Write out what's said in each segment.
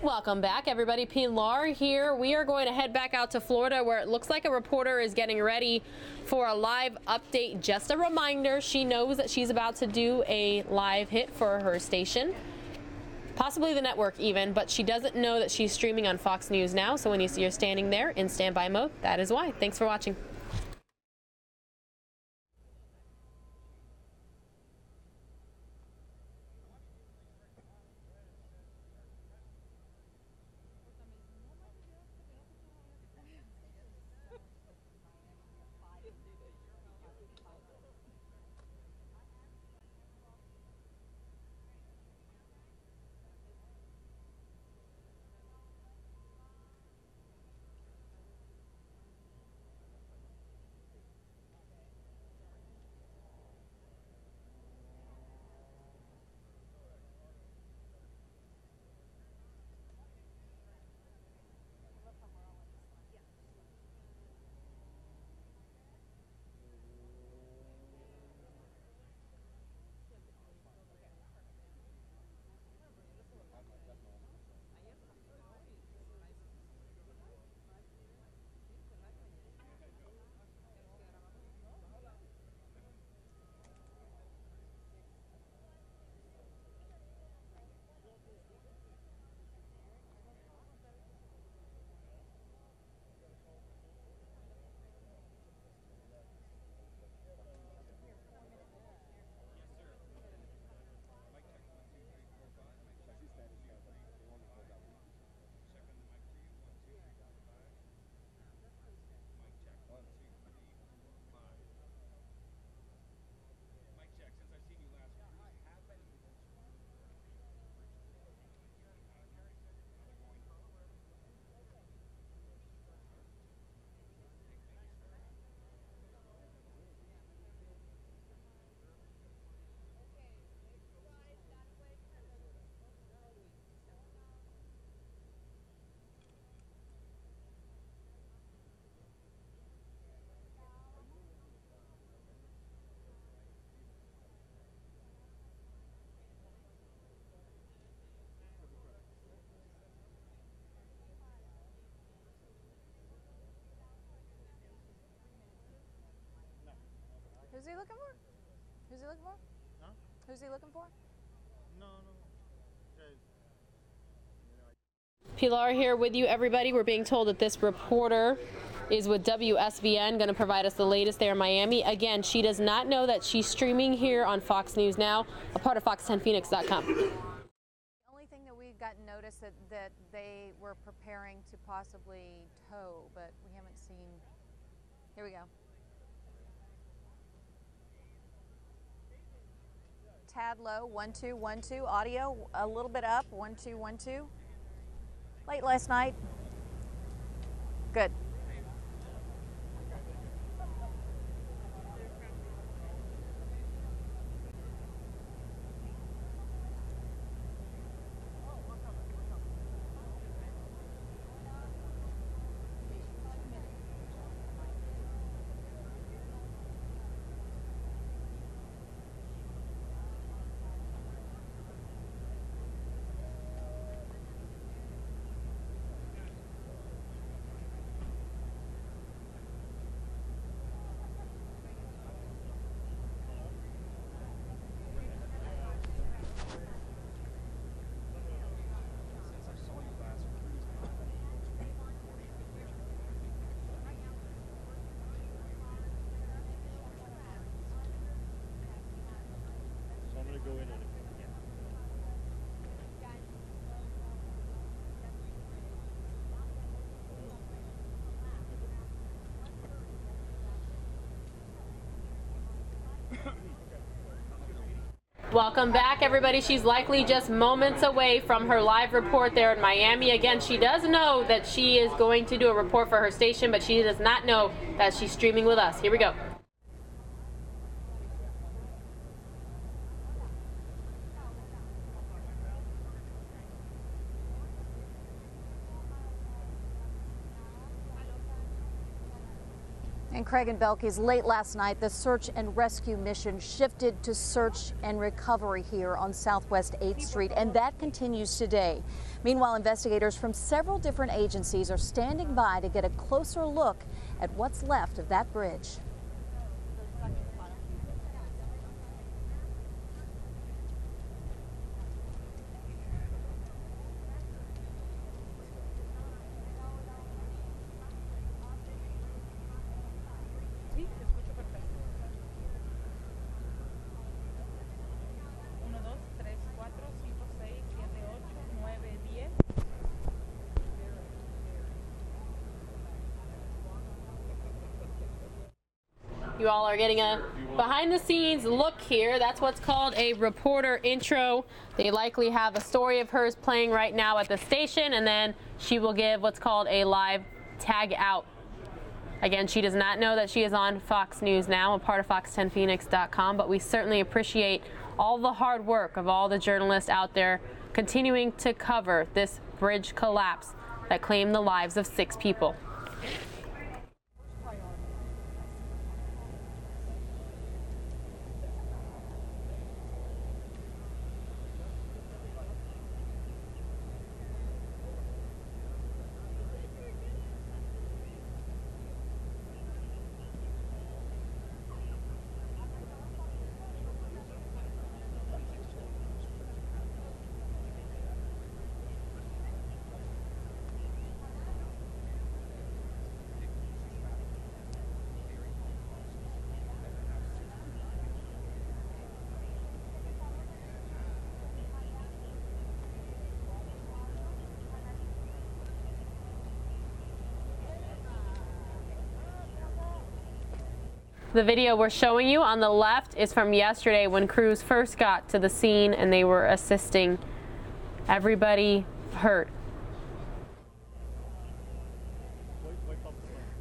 Welcome back, everybody. Pilar here. We are going to head back out to Florida, where it looks like a reporter is getting ready for a live update. Just a reminder, she knows that she's about to do a live hit for her station, possibly the network even, but she doesn't know that she's streaming on Fox News now. So when you see her standing there in standby mode, that is why. Thanks for watching. Who's he looking for? Who's he looking for? Huh? Who's he looking for? No. Pilar here with you, everybody. We're being told that this reporter is with WSVN, going to provide us the latest there in Miami. Again, she does not know that she's streaming here on Fox News Now, a part of fox10phoenix.com. The only thing that we've gotten notice that they were preparing to possibly tow, but we haven't seen. Here we go. Tad low, 1 2 1 2. Audio a little bit up, 1 2 1 2. Late last night. Good. Go in on it. Welcome back, everybody. She's likely just moments away from her live report there in Miami. Again, she does know that she is going to do a report for her station, but she does not know that she's streaming with us. Here we go. And Craig and Belkis, late last night, the search and rescue mission shifted to search and recovery here on Southwest 8th Street, and that continues today. Meanwhile, investigators from several different agencies are standing by to get a closer look at what's left of that bridge. You all are getting a behind-the-scenes look here. That's what's called a reporter intro. They likely have a story of hers playing right now at the station, and then she will give what's called a live tag out. Again, she does not know that she is on Fox News now, a part of fox10phoenix.com, but we certainly appreciate all the hard work of all the journalists out there continuing to cover this bridge collapse that claimed the lives of 6 people. The video we're showing you on the left is from yesterday when crews first got to the scene and they were assisting everybody hurt.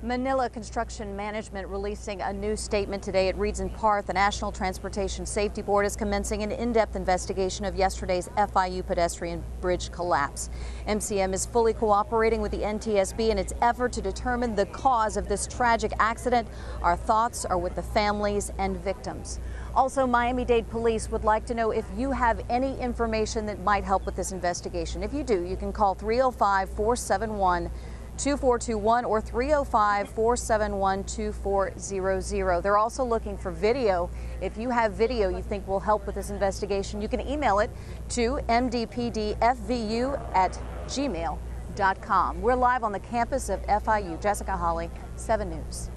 Manila Construction Management releasing a new statement today. It reads in part, the National Transportation Safety Board is commencing an in-depth investigation of yesterday's FIU pedestrian bridge collapse. MCM is fully cooperating with the NTSB in its effort to determine the cause of this tragic accident. Our thoughts are with the families and victims. Also, Miami-Dade Police would like to know if you have any information that might help with this investigation. If you do, you can call 305-471-2421 or 305-471-2400. They're also looking for video. If you have video you think will help with this investigation, you can email it to mdpdfvu@gmail.com. We're live on the campus of FIU. Jessica Holly, 7 News.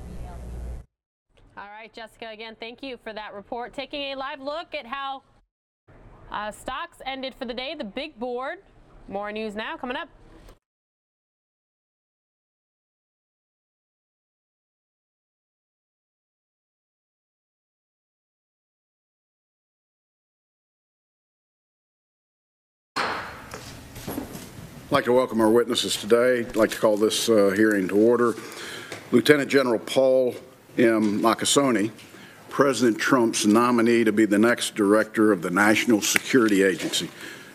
All right, Jessica, again, thank you for that report. Taking a live look at how stocks ended for the day, the big board. More news now coming up. I'd like to welcome our witnesses today. I'd like to call this hearing to order. Lieutenant General Paul M. Nakasone, President Trump's nominee to be the next director of the National Security Agency.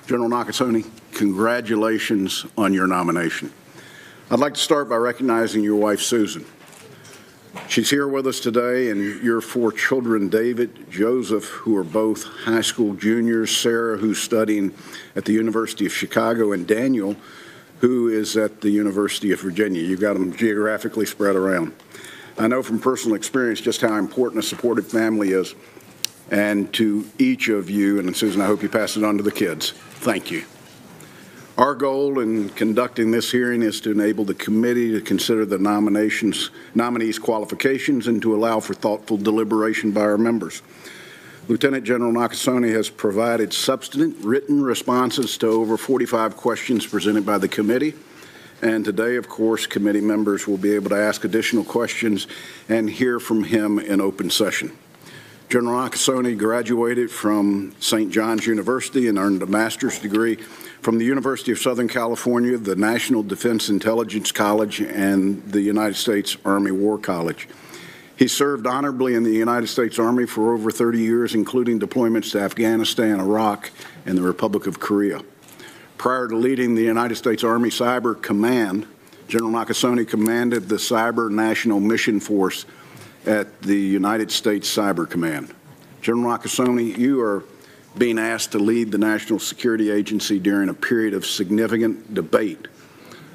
General Nakasone, congratulations on your nomination. I'd like to start by recognizing your wife, Susan. She's here with us today, and your 4 children, David, Joseph, who are both high school juniors, Sarah, who's studying at the University of Chicago, and Daniel, who is at the University of Virginia. You've got them geographically spread around. I know from personal experience just how important a supportive family is, and to each of you, and Susan, I hope you pass it on to the kids. Thank you. Our goal in conducting this hearing is to enable the committee to consider the nominees' qualifications and to allow for thoughtful deliberation by our members. Lieutenant General Nakasone has provided substantive written responses to over 45 questions presented by the committee. And today, of course, committee members will be able to ask additional questions and hear from him in open session. General Nakasone graduated from St. John's University and earned a master's degree from the University of Southern California, the National Defense Intelligence College, and the United States Army War College. He served honorably in the United States Army for over 30 years, including deployments to Afghanistan, Iraq, and the Republic of Korea. Prior to leading the United States Army Cyber Command, General Nakasone commanded the Cyber National Mission Force at the United States Cyber Command. General Nakasone, you are being asked to lead the National Security Agency during a period of significant debate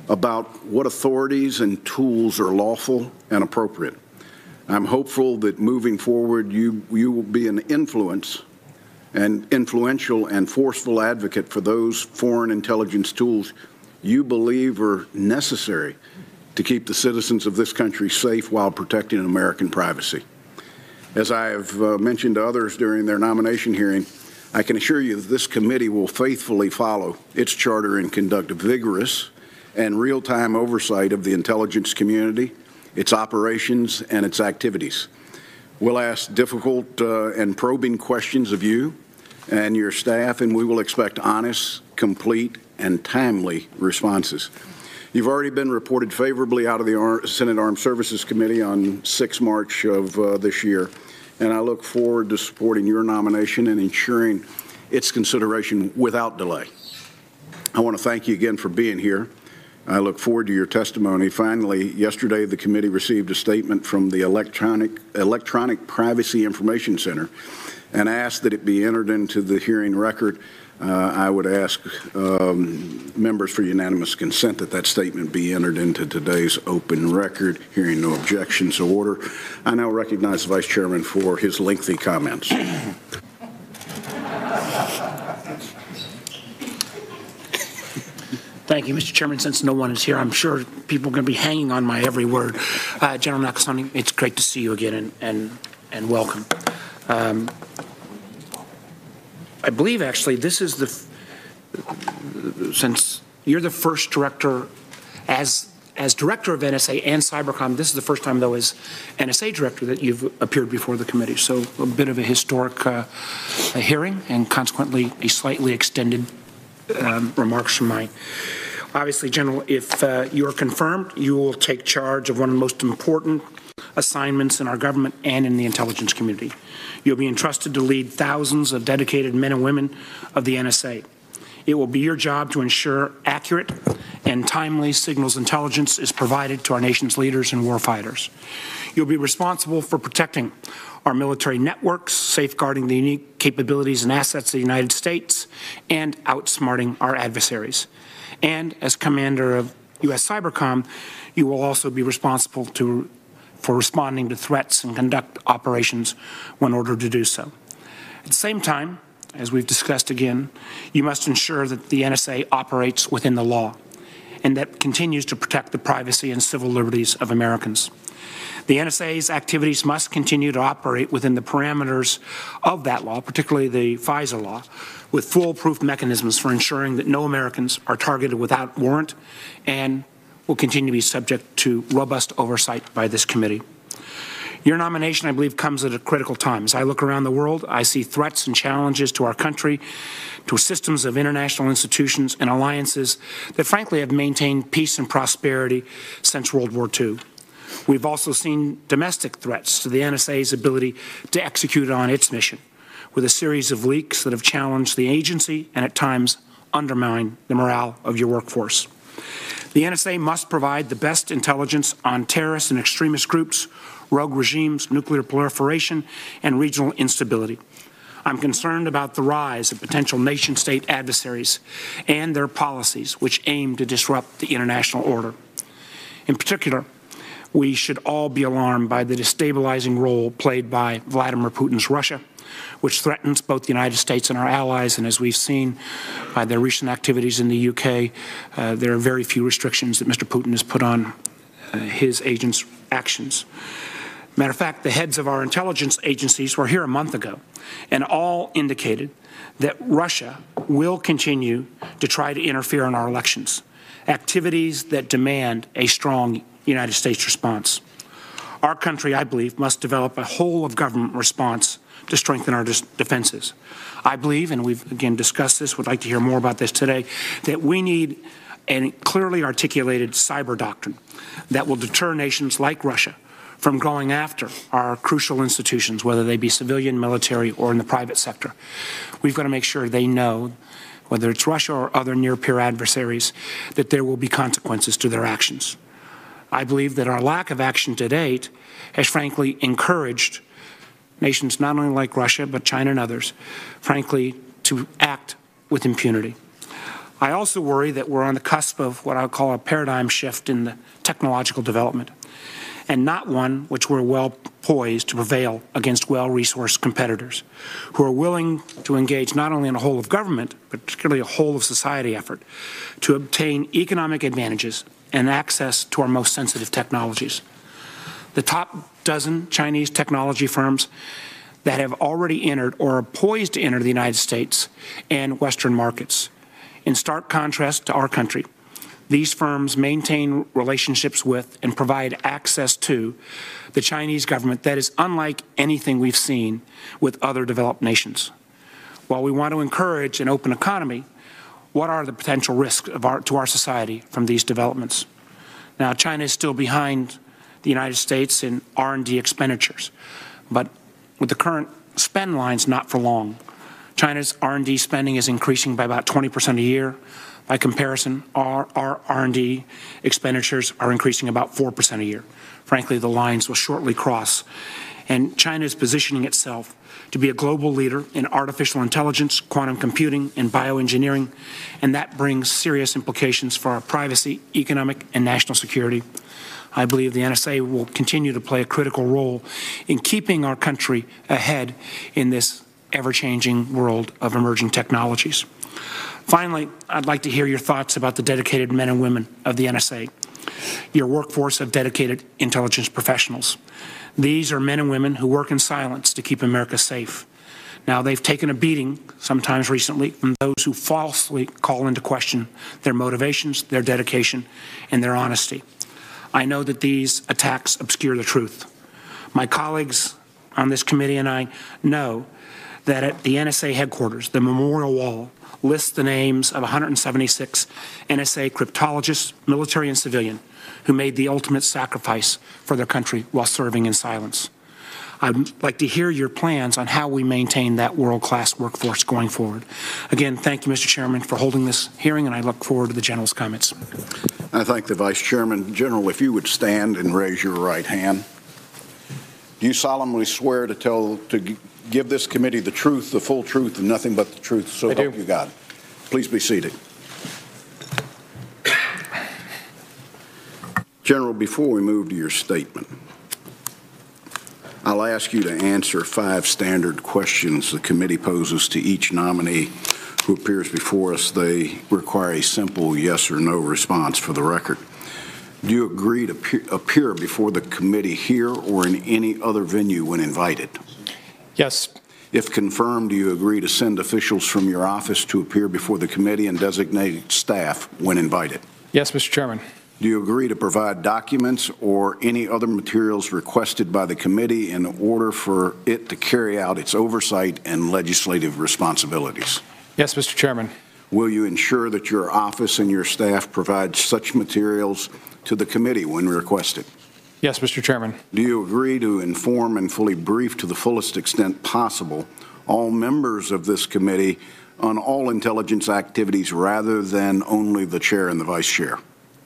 about what authorities and tools are lawful and appropriate. I'm hopeful that moving forward you will be an influential and forceful advocate for those foreign intelligence tools you believe are necessary to keep the citizens of this country safe while protecting American privacy. As I have mentioned to others during their nomination hearing, I can assure you that this committee will faithfully follow its charter and conduct vigorous and real-time oversight of the intelligence community, its operations, and its activities. We'll ask difficult and probing questions of you and your staff, and we will expect honest, complete, and timely responses. You've already been reported favorably out of the Senate Armed Services Committee on 6 March of this year, and I look forward to supporting your nomination and ensuring its consideration without delay. I want to thank you again for being here. I look forward to your testimony. Finally, yesterday the committee received a statement from the Electronic Privacy Information Center and asked that it be entered into the hearing record. I would ask members for unanimous consent that that statement be entered into today's open record. Hearing no objections, so order. I now recognize the Vice Chairman for his lengthy comments. Thank you, Mr. Chairman. Since no one is here, I'm sure people are going to be hanging on my every word. General Nakasone, it's great to see you again and welcome. I believe, actually, this is since you're the first director, as director of NSA and Cybercom, this is the first time, though, as NSA director that you've appeared before the committee. So a bit of a historic hearing and consequently a slightly extended remarks from mine. Obviously, General, if you are confirmed, you will take charge of one of the most important assignments in our government and in the intelligence community. You'll be entrusted to lead thousands of dedicated men and women of the NSA. It will be your job to ensure accurate and timely signals intelligence is provided to our nation's leaders and warfighters. You'll be responsible for protecting our military networks, safeguarding the unique capabilities and assets of the United States, and outsmarting our adversaries. And as commander of U.S. Cybercom, you will also be responsible for responding to threats and conduct operations when ordered to do so. At the same time, as we've discussed again, you must ensure that the NSA operates within the law and that continues to protect the privacy and civil liberties of Americans. The NSA's activities must continue to operate within the parameters of that law, particularly the FISA law, with foolproof mechanisms for ensuring that no Americans are targeted without warrant and will continue to be subject to robust oversight by this committee. Your nomination, I believe, comes at a critical time. As I look around the world, I see threats and challenges to our country, to systems of international institutions and alliances that frankly have maintained peace and prosperity since World War II. We've also seen domestic threats to the NSA's ability to execute on its mission, with a series of leaks that have challenged the agency and at times undermined the morale of your workforce. The NSA must provide the best intelligence on terrorist and extremist groups, rogue regimes, nuclear proliferation, and regional instability. I'm concerned about the rise of potential nation-state adversaries and their policies which aim to disrupt the international order. In particular, we should all be alarmed by the destabilizing role played by Vladimir Putin's Russia, which threatens both the United States and our allies. And as we've seen by their recent activities in the UK, there are very few restrictions that Mr. Putin has put on his agents' actions. Matter of fact, the heads of our intelligence agencies were here a month ago and all indicated that Russia will continue to try to interfere in our elections, activities that demand a strong United States response. Our country, I believe, must develop a whole-of-government response to strengthen our defenses. I believe, and we've again discussed this, would like to hear more about this today, that we need a clearly articulated cyber doctrine that will deter nations like Russia from going after our crucial institutions, whether they be civilian, military, or in the private sector. We've got to make sure they know, whether it's Russia or other near-peer adversaries, that there will be consequences to their actions. I believe that our lack of action to date has frankly encouraged nations not only like Russia, but China and others, frankly, to act with impunity. I also worry that we're on the cusp of what I'll call a paradigm shift in the technological development, and not one which we're well poised to prevail against well-resourced competitors who are willing to engage not only in a whole of government, but particularly a whole of society effort to obtain economic advantages and access to our most sensitive technologies. The top dozen Chinese technology firms that have already entered or are poised to enter the United States and Western markets. In stark contrast to our country, these firms maintain relationships with and provide access to the Chinese government that is unlike anything we've seen with other developed nations. While we want to encourage an open economy, what are the potential risks to our society from these developments? Now, China is still behind the United States in R&D expenditures, but with the current spend lines, not for long. China's R&D spending is increasing by about 20% a year. By comparison, our R&D expenditures are increasing about 4% a year. Frankly, the lines will shortly cross. And China is positioning itself to be a global leader in artificial intelligence, quantum computing, and bioengineering, and that brings serious implications for our privacy, economic, and national security. I believe the NSA will continue to play a critical role in keeping our country ahead in this ever-changing world of emerging technologies. Finally, I'd like to hear your thoughts about the dedicated men and women of the NSA, your workforce of dedicated intelligence professionals. These are men and women who work in silence to keep America safe. Now, they've taken a beating, sometimes recently, from those who falsely call into question their motivations, their dedication, and their honesty. I know that these attacks obscure the truth. My colleagues on this committee and I know that at the NSA headquarters, the memorial wall lists the names of 176 NSA cryptologists, military and civilian, who made the ultimate sacrifice for their country while serving in silence. I'd like to hear your plans on how we maintain that world-class workforce going forward. Again, thank you, Mr. Chairman, for holding this hearing, and I look forward to the General's comments. I thank the Vice Chairman. General, if you would stand and raise your right hand. Do you solemnly swear to give this committee the truth, the full truth, and nothing but the truth, so help you God? Please be seated. General, before we move to your statement, I'll ask you to answer 5 standard questions the committee poses to each nominee who appears before us. They require a simple yes or no response for the record. Do you agree to appear before the committee here or in any other venue when invited? Yes. If confirmed, do you agree to send officials from your office to appear before the committee and designated staff when invited? Yes, Mr. Chairman. Do you agree to provide documents or any other materials requested by the committee in order for it to carry out its oversight and legislative responsibilities? Yes, Mr. Chairman. Will you ensure that your office and your staff provide such materials to the committee when requested? Yes, Mr. Chairman. Do you agree to inform and fully brief to the fullest extent possible all members of this committee on all intelligence activities rather than only the chair and the vice chair?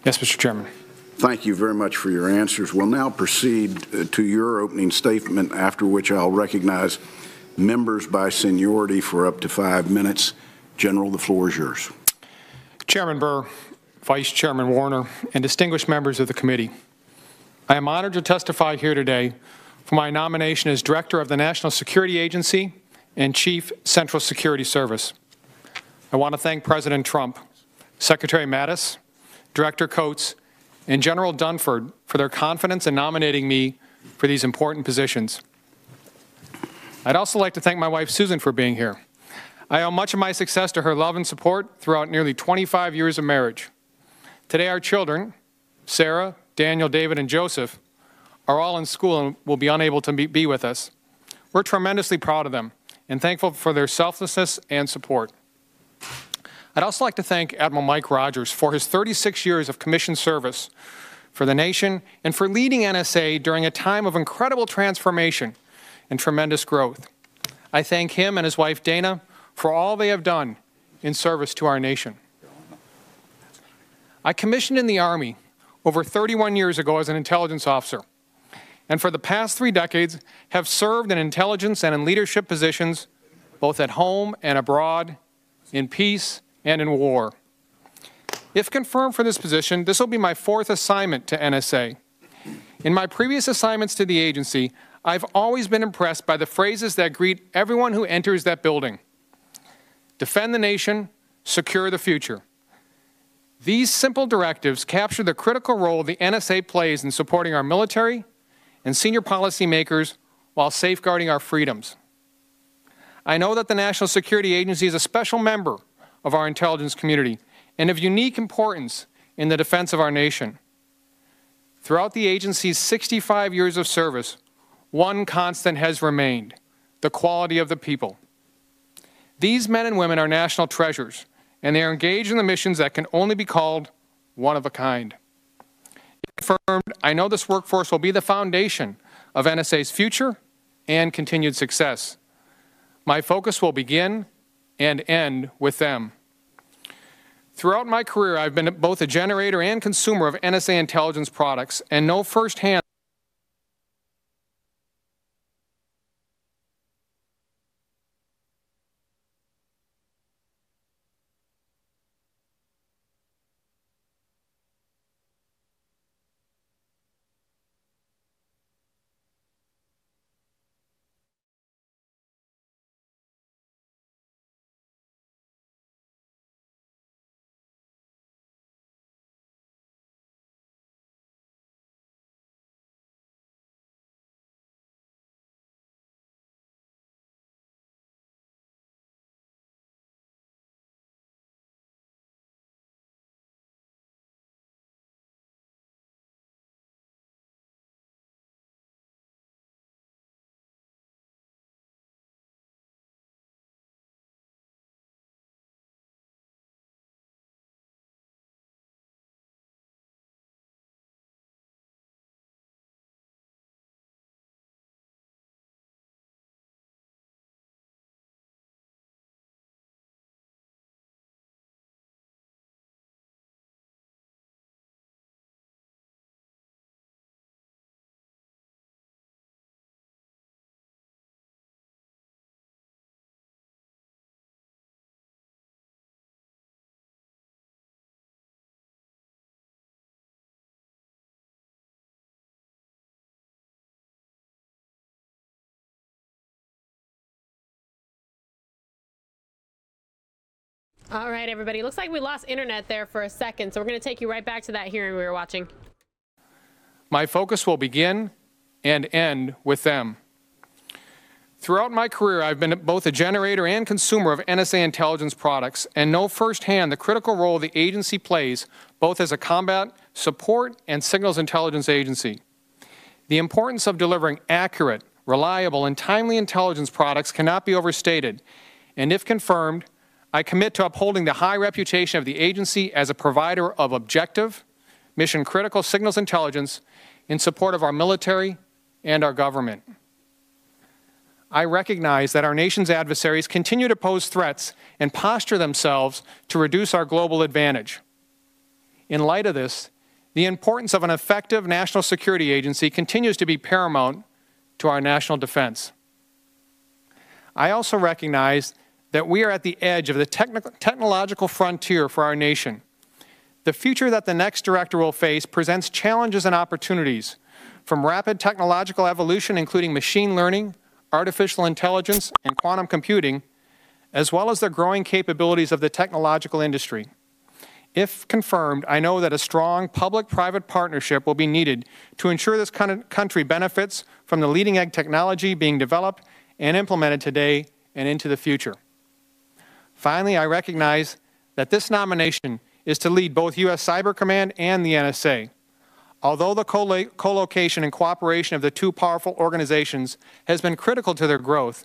Yes, Mr. Chairman. Thank you very much for your answers. We'll now proceed to your opening statement, after which I'll recognize members by seniority for up to 5 minutes. General, the floor is yours. Chairman Burr, Vice Chairman Warner, and distinguished members of the committee, I am honored to testify here today for my nomination as Director of the National Security Agency and Chief Central Security Service. I want to thank President Trump, Secretary Mattis, Director Coates, and General Dunford for their confidence in nominating me for these important positions. I'd also like to thank my wife, Susan, for being here. I owe much of my success to her love and support throughout nearly 25 years of marriage. Today, our children, Sarah, Daniel, David, and Joseph, are all in school and will be unable to be with us. We're tremendously proud of them and thankful for their selflessness and support. I'd also like to thank Admiral Mike Rogers for his 36 years of commissioned service for the nation and for leading NSA during a time of incredible transformation and tremendous growth. I thank him and his wife Dana for all they have done in service to our nation. I commissioned in the Army over 31 years ago as an intelligence officer, and for the past 3 decades have served in intelligence and in leadership positions both at home and abroad, in peace and in war. If confirmed for this position, this will be my 4th assignment to NSA. In my previous assignments to the agency, I've always been impressed by the phrases that greet everyone who enters that building. Defend the nation, secure the future. These simple directives capture the critical role the NSA plays in supporting our military and senior policymakers while safeguarding our freedoms. I know that the National Security Agency is a special member of our intelligence community and of unique importance in the defense of our nation. Throughout the agency's 65 years of service, one constant has remained: the quality of the people. These men and women are national treasures, and they are engaged in the missions that can only be called one of a kind. If confirmed, I know this workforce will be the foundation of NSA's future and continued success. My focus will begin and end with them. Throughout my career, I've been both a generator and consumer of NSA intelligence products and know firsthand All right, everybody. Looks like we lost internet there for a second, so we're going to take you right back to that hearing we were watching. my focus will begin and end with them. Throughout my career, I've been both a generator and consumer of NSA intelligence products and know firsthand the critical role the agency plays both as a combat, support, and signals intelligence agency. The importance of delivering accurate, reliable, and timely intelligence products cannot be overstated, and if confirmed, I commit to upholding the high reputation of the agency as a provider of objective, mission-critical signals intelligence in support of our military and our government. I recognize that our nation's adversaries continue to pose threats and posture themselves to reduce our global advantage. In light of this, the importance of an effective national security agency continues to be paramount to our national defense. I also recognize that we are at the edge of the technological frontier for our nation. The future that the next director will face presents challenges and opportunities, from rapid technological evolution, including machine learning, artificial intelligence, and quantum computing, as well as the growing capabilities of the technological industry. If confirmed, I know that a strong public-private partnership will be needed to ensure this country benefits from the leading-edge technology being developed and implemented today and into the future. Finally, I recognize that this nomination is to lead both U.S. Cyber Command and the NSA. Although the co-location and cooperation of the two powerful organizations has been critical to their growth,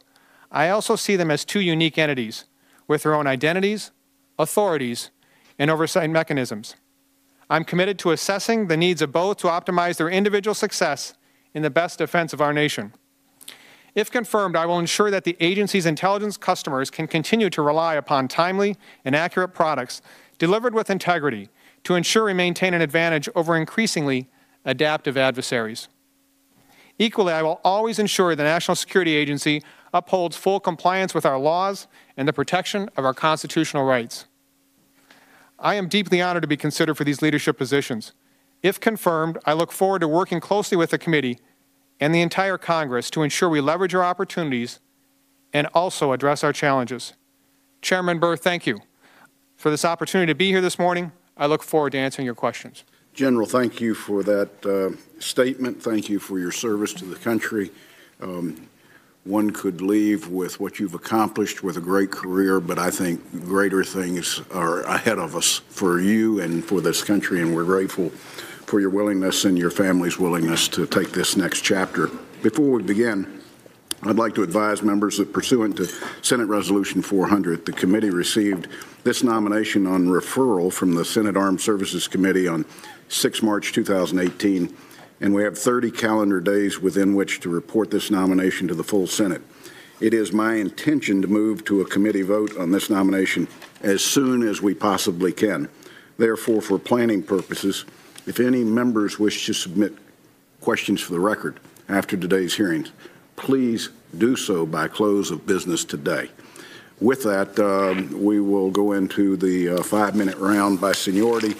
I also see them as two unique entities with their own identities, authorities, and oversight mechanisms. I'm committed to assessing the needs of both to optimize their individual success in the best defense of our nation. If confirmed, I will ensure that the agency's intelligence customers can continue to rely upon timely and accurate products delivered with integrity to ensure we maintain an advantage over increasingly adaptive adversaries. Equally, I will always ensure the National Security Agency upholds full compliance with our laws and the protection of our constitutional rights. I am deeply honored to be considered for these leadership positions. If confirmed, I look forward to working closely with the committee and the entire Congress to ensure we leverage our opportunities and also address our challenges. Chairman Burr, thank you for this opportunity to be here this morning. I look forward to answering your questions. General, thank you for that statement. Thank you for your service to the country. One could leave with what you've accomplished with a great career, but I think greater things are ahead of us for you and for this country, and we're grateful for your willingness and your family's willingness to take this next chapter. Before we begin, I'd like to advise members that pursuant to Senate Resolution 400, the committee received this nomination on referral from the Senate Armed Services Committee on 6 March 2018, and we have 30 calendar days within which to report this nomination to the full Senate. It is my intention to move to a committee vote on this nomination as soon as we possibly can. Therefore, for planning purposes, if any members wish to submit questions for the record after today's hearings, please do so by close of business today. With that, we will go into the 5-minute round by seniority,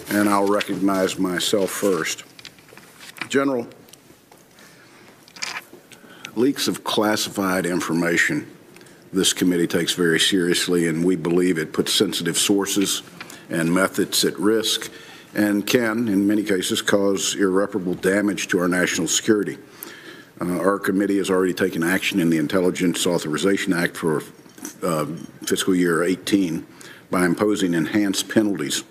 and I'll recognize myself first. General, leaks of classified information this committee takes very seriously, and we believe it puts sensitive sources and methods at risk and can, in many cases, cause irreparable damage to our national security. Our committee has already taken action in the Intelligence Authorization Act for fiscal year 18 by imposing enhanced penalties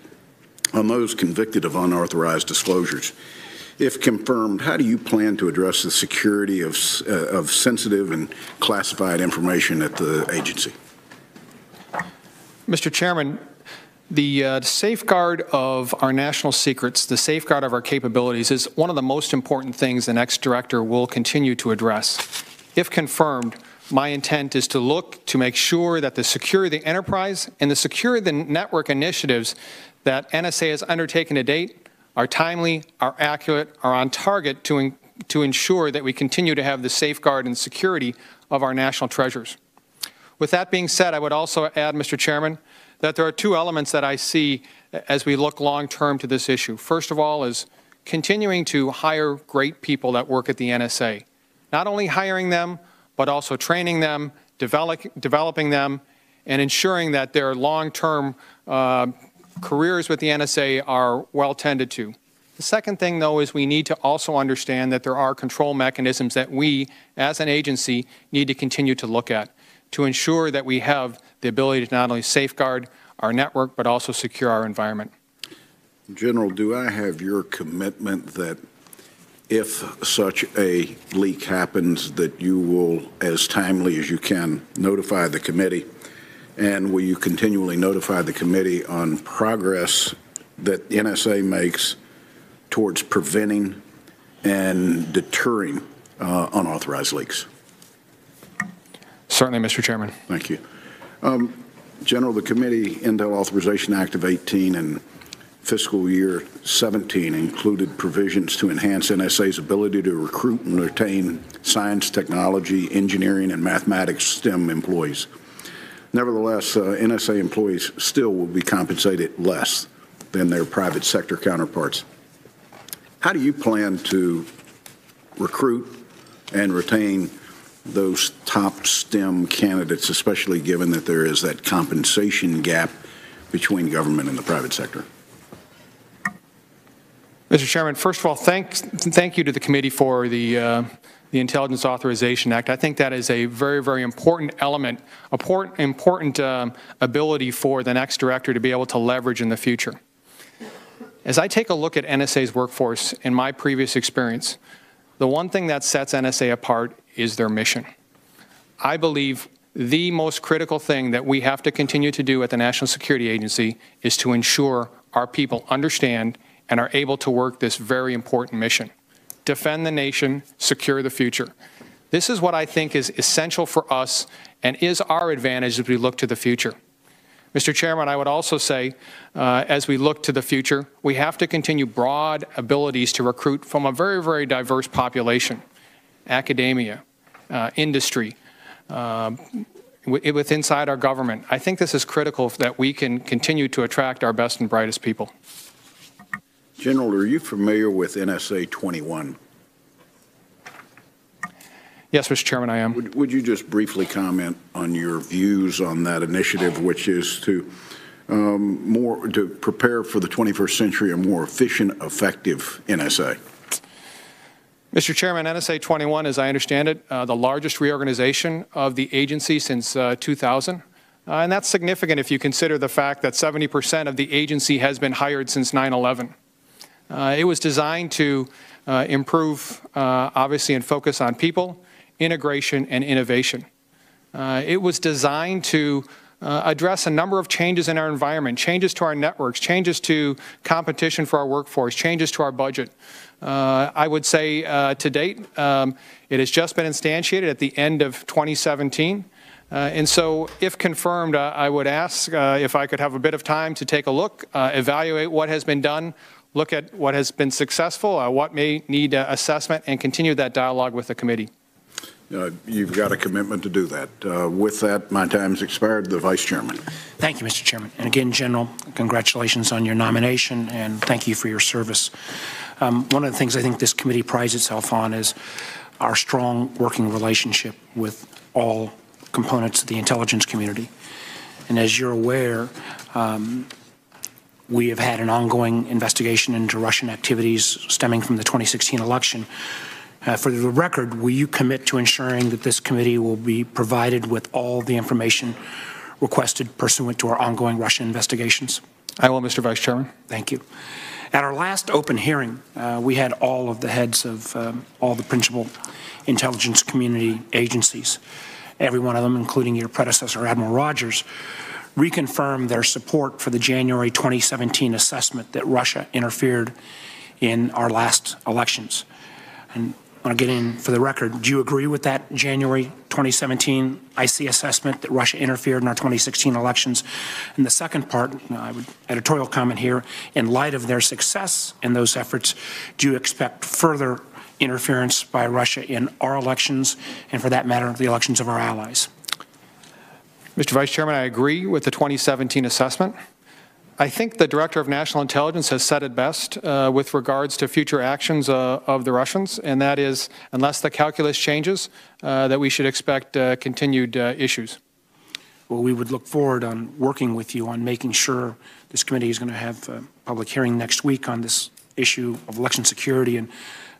on those convicted of unauthorized disclosures. If confirmed, how do you plan to address the security of sensitive and classified information at the agency? Mr. Chairman, the safeguard of our national secrets, the safeguard of our capabilities is one of the most important things the next director will continue to address. If confirmed, my intent is to look to make sure that the security of the enterprise and the security of the network initiatives that NSA has undertaken to date are timely, are accurate, are on target to ensure that we continue to have the safeguard and security of our national treasures. With that being said, I would also add, Mr. Chairman, that there are two elements that I see as we look long-term to this issue. First of all is continuing to hire great people that work at the NSA. Not only hiring them, but also training them, developing them, and ensuring that their long-term careers with the NSA are well tended to. The second thing, though, is we need to also understand that there are control mechanisms that we, as an agency, need to continue to look at to ensure that we have the ability to not only safeguard our network, but also secure our environment. General, do I have your commitment that if such a leak happens, that you will, as timely as you can, notify the committee? And will you continually notify the committee on progress that the NSA makes towards preventing and deterring unauthorized leaks? Certainly, Mr. Chairman. Thank you. General, the Committee Intel Authorization Act of 18 and fiscal year 17 included provisions to enhance NSA's ability to recruit and retain science, technology, engineering, and mathematics STEM employees. Nevertheless, NSA employees still will be compensated less than their private sector counterparts. How do you plan to recruit and retain those top STEM candidates, especially given that there is that compensation gap between government and the private sector? Mr. Chairman, first of all, thank you to the committee for the Intelligence Authorization Act. I think that is a very, very important element, important ability for the next director to be able to leverage in the future. As I take a look at NSA's workforce in my previous experience, the one thing that sets NSA apart is their mission. I believe the most critical thing that we have to continue to do at the National Security Agency is to ensure our people understand and are able to work this very important mission. Defend the nation, secure the future. This is what I think is essential for us and is our advantage as we look to the future. Mr. Chairman, I would also say, as we look to the future, we have to continue broad abilities to recruit from a very, very diverse population, academia, industry, with inside our government. I think this is critical that we can continue to attract our best and brightest people. General, are you familiar with NSA 21? Yes, Mr. Chairman, I am. Would you just briefly comment on your views on that initiative, which is to prepare for the 21st century a more efficient, effective NSA? Mr. Chairman, NSA 21, as I understand it, the largest reorganization of the agency since 2000. And that's significant if you consider the fact that 70% of the agency has been hired since 9/11. It was designed to improve, obviously, and focus on people, integration, and innovation. It was designed to address a number of changes in our environment, changes to our networks, changes to competition for our workforce, changes to our budget. I would say to date, it has just been instantiated at the end of 2017. And so, if confirmed, I would ask if I could have a bit of time to take a look, evaluate what has been done, look at what has been successful, what may need assessment, and continue that dialogue with the committee. You've got a commitment to do that. With that, my time has expired. The Vice Chairman. Thank you, Mr. Chairman. And again, General, congratulations on your nomination, and thank you for your service. One of the things I think this committee prides itself on is our strong working relationship with all components of the intelligence community. And as you're aware, we have had an ongoing investigation into Russian activities stemming from the 2016 election. For the record, will you commit to ensuring that this committee will be provided with all the information requested pursuant to our ongoing Russian investigations? I will, Mr. Vice Chairman. Thank you. At our last open hearing, we had all of the heads of all the principal intelligence community agencies, every one of them, including your predecessor, Admiral Rogers, reconfirm their support for the January 2017 assessment that Russia interfered in our last elections. And I want to get in for the record. Do you agree with that January 2017 IC assessment that Russia interfered in our 2016 elections? And the second part, I would editorial comment here, in light of their success in those efforts, do you expect further interference by Russia in our elections and, for that matter, the elections of our allies? Mr. Vice Chairman, I agree with the 2017 assessment. I think the Director of National Intelligence has said it best with regards to future actions of the Russians, and that is, unless the calculus changes, that we should expect continued issues. Well, we would look forward on working with you on making sure this committee is going to have a public hearing next week on this issue of election security, and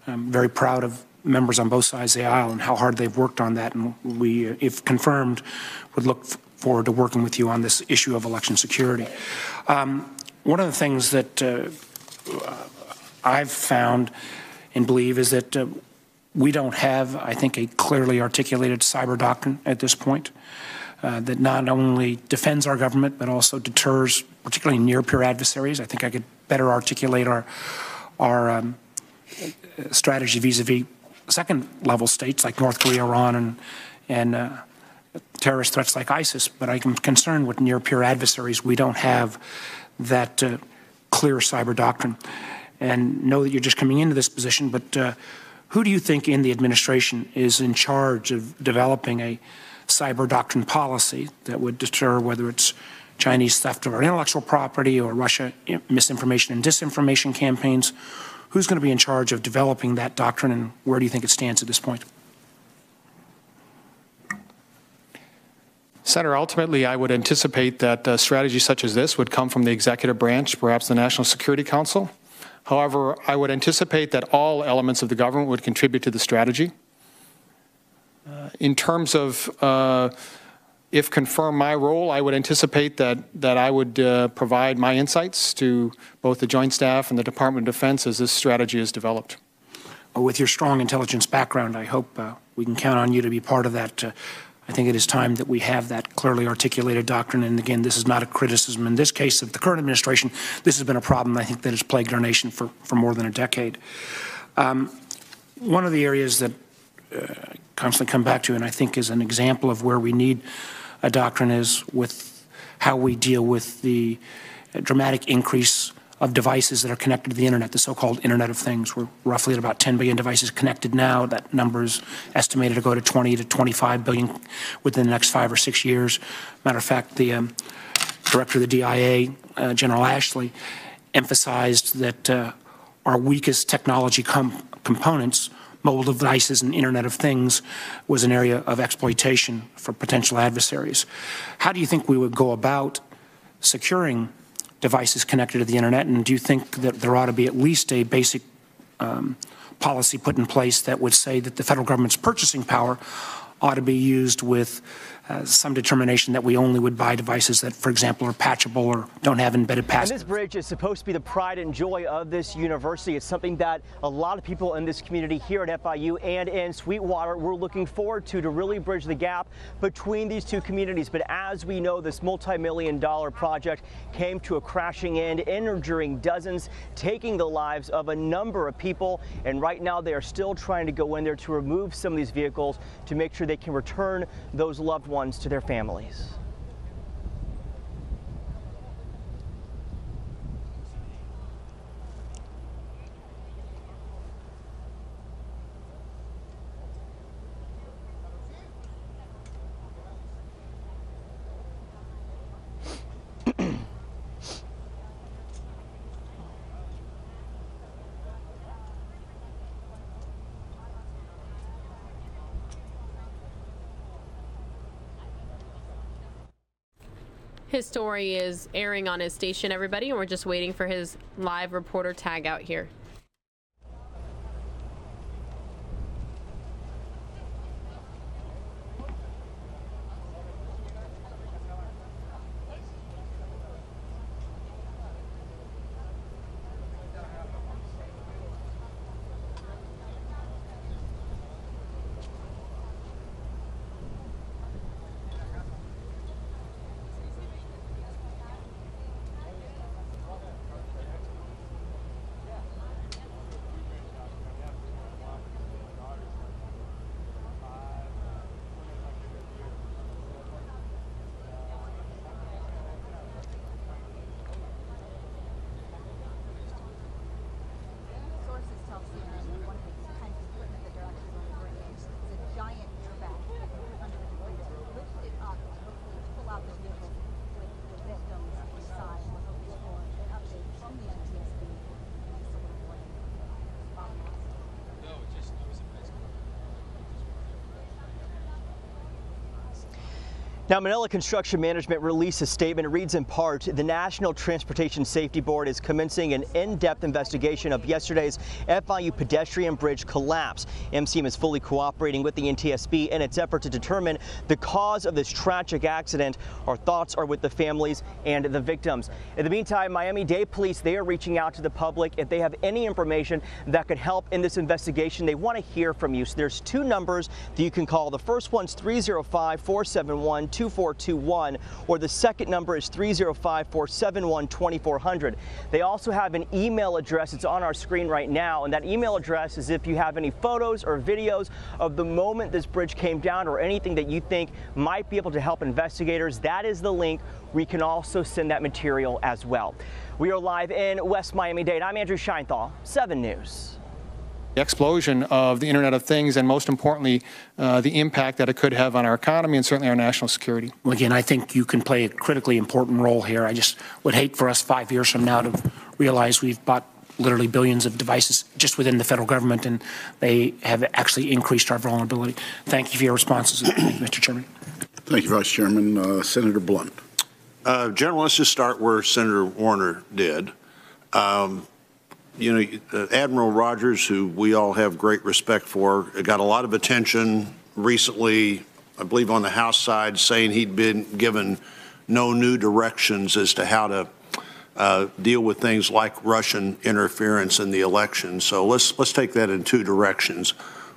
I'm very proud of members on both sides of the aisle and how hard they've worked on that, and we, if confirmed, would look forward to working with you on this issue of election security. One of the things that I've found and believe is that we don't have, I think, a clearly articulated cyber doctrine at this point that not only defends our government but also deters particularly near-peer adversaries. I think I could better articulate our strategy vis-a-vis second-level states like North Korea, Iran, and terrorist threats like ISIS, but I'm concerned with near-peer adversaries. We don't have that clear cyber doctrine. And know that you're just coming into this position, but who do you think in the administration is in charge of developing a cyber doctrine policy that would deter whether it's Chinese theft of our intellectual property or Russia misinformation and disinformation campaigns? Who's going to be in charge of developing that doctrine, and where do you think it stands at this point? Senator, ultimately, I would anticipate that strategies such as this would come from the executive branch, perhaps the National Security Council. However, I would anticipate that all elements of the government would contribute to the strategy. In terms of, if confirmed my role, I would anticipate that I would provide my insights to both the Joint Staff and the Department of Defense as this strategy is developed. Well, with your strong intelligence background, I hope we can count on you to be part of that. I think it is time that we have that clearly articulated doctrine. And again, this is not a criticism in this case of the current administration. This has been a problem, I think, that has plagued our nation for more than a decade. One of the areas that I constantly come back to, and I think is an example of where we need a doctrine, is with how we deal with the dramatic increase of devices that are connected to the internet, the so-called Internet of Things. We're roughly at about 10 billion devices connected now. That number is estimated to go to 20 to 25 billion within the next 5 or 6 years. Matter of fact, the director of the DIA, General Ashley, emphasized that our weakest technology components, mobile devices and Internet of Things, was an area of exploitation for potential adversaries. How do you think we would go about securing devices connected to the internet, and do you think that there ought to be at least a basic policy put in place that would say that the federal government's purchasing power ought to be used with some determination that we only would buy devices that, for example, are patchable or don't have embedded passwords? And this bridge is supposed to be the pride and joy of this university. It's something that a lot of people in this community here at FIU and in Sweetwater were looking forward to really bridge the gap between these two communities. But as we know, this multi-million-dollar project came to a crashing end, injuring dozens, taking the lives of a number of people. And right now they are still trying to go in there to remove some of these vehicles to make sure they can return those loved ones to their families. His story is airing on his station, everybody, and we're just waiting for his live reporter tag out here. Now, Manila Construction Management released a statement. It reads in part, the National Transportation Safety Board is commencing an in-depth investigation of yesterday's FIU pedestrian bridge collapse. MCM is fully cooperating with the NTSB in its effort to determine the cause of this tragic accident. Our thoughts are with the families and the victims. In the meantime, Miami-Dade police, they are reaching out to the public. If they have any information that could help in this investigation, they want to hear from you. So there's two numbers that you can call. The first one's 305-471-2421, or the second number is 305-471-2400. They also have an email address. It's on our screen right now, and that email address is if you have any photos or videos of the moment this bridge came down or anything that you think might be able to help investigators. That is the link. We can also send that material as well. We are live in West Miami-Dade. I'm Andrew Scheinthal, 7 News. The explosion of the Internet of Things, and most importantly, the impact that it could have on our economy and certainly our national security. Well, again, I think you can play a critically important role here. I just would hate for us 5 years from now to realize we've bought literally billions of devices just within the federal government, and they have actually increased our vulnerability. Thank you for your responses, Mr. Chairman. Thank you, Vice Chairman. Senator Blunt. General, let's just start where Senator Warner did. You know, Admiral Rogers, who we all have great respect for, got a lot of attention recently, I believe on the House side, saying he'd been given no new directions as to how to deal with things like Russian interference in the election. So let's take that in two directions.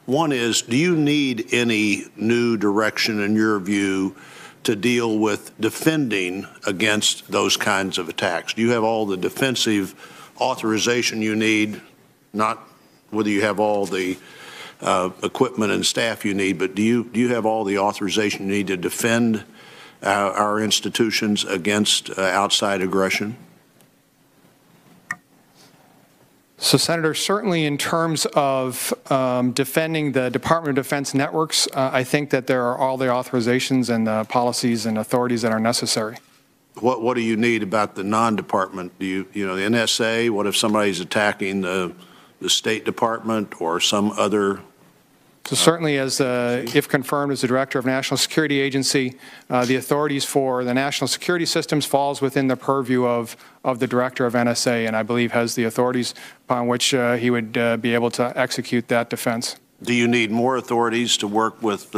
One is, do you need any new direction in your view to deal with defending against those kinds of attacks? Do you have all the defensive authorization you need, not whether you have all the equipment and staff you need, but do you have all the authorization you need to defend our institutions against outside aggression? So, Senator, certainly in terms of defending the Department of Defense networks, I think that there are all the authorizations and policies and authorities that are necessary. What do you need about the non-department? Do you know, the NSA? What if somebody's attacking the State Department or some other? So certainly, as if confirmed as the Director of National Security Agency, the authorities for the national security systems falls within the purview of the Director of NSA, and I believe has the authorities upon which he would be able to execute that defense. Do you need more authorities to work with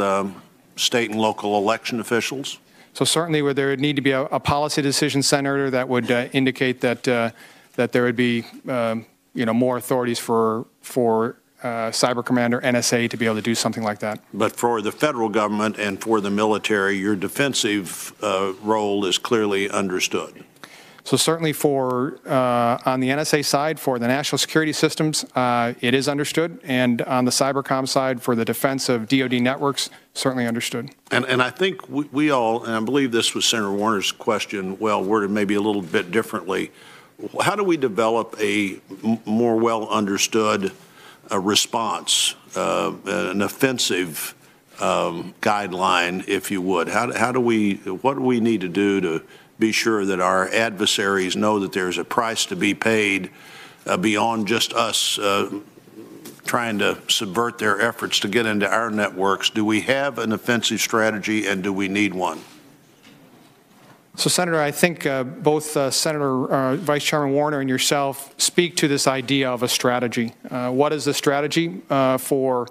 state and local election officials? So certainly, there would need to be a policy decision, Senator, that would indicate that that there would be more authorities for Cyber Commander, NSA, to be able to do something like that. But for the federal government and for the military, your defensive role is clearly understood. So certainly for, on the NSA side, for the national security systems, it is understood. And on the cybercom side, for the defense of DoD networks, certainly understood. And I think we all, and I believe this was Senator Warner's question, well, worded maybe a little bit differently. How do we develop a more well understood response, an offensive guideline, if you would? What do we need to do to be sure that our adversaries know that there's a price to be paid beyond just us trying to subvert their efforts to get into our networks? Do we have an offensive strategy, and do we need one? So, Senator, I think both Vice Chairman Warner and yourself speak to this idea of a strategy. What is the strategy for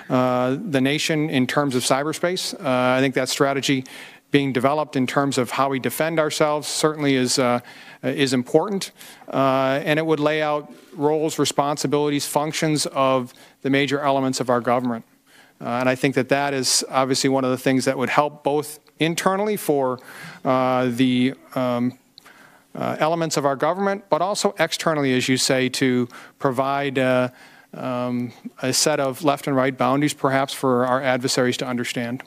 the nation in terms of cyberspace? I think that strategy being developed in terms of how we defend ourselves certainly is important, and it would lay out roles, responsibilities, functions of the major elements of our government. And I think that is obviously one of the things that would help both internally for the elements of our government, but also externally, as you say, to provide a set of left and right boundaries, perhaps, for our adversaries to understand.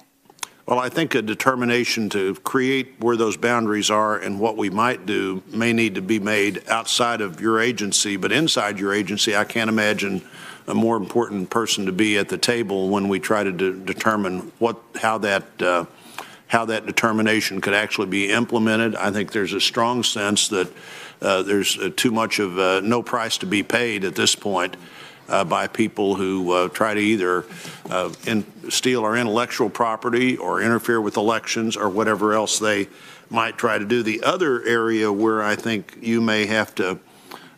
Well, I think a determination to create where those boundaries are and what we might do may need to be made outside of your agency, but inside your agency, I can't imagine a more important person to be at the table when we try to determine how that determination could actually be implemented. I think there's a strong sense that there's too much of no price to be paid at this point by people who try to either steal our intellectual property or interfere with elections or whatever else they might try to do. The other area where I think you may have to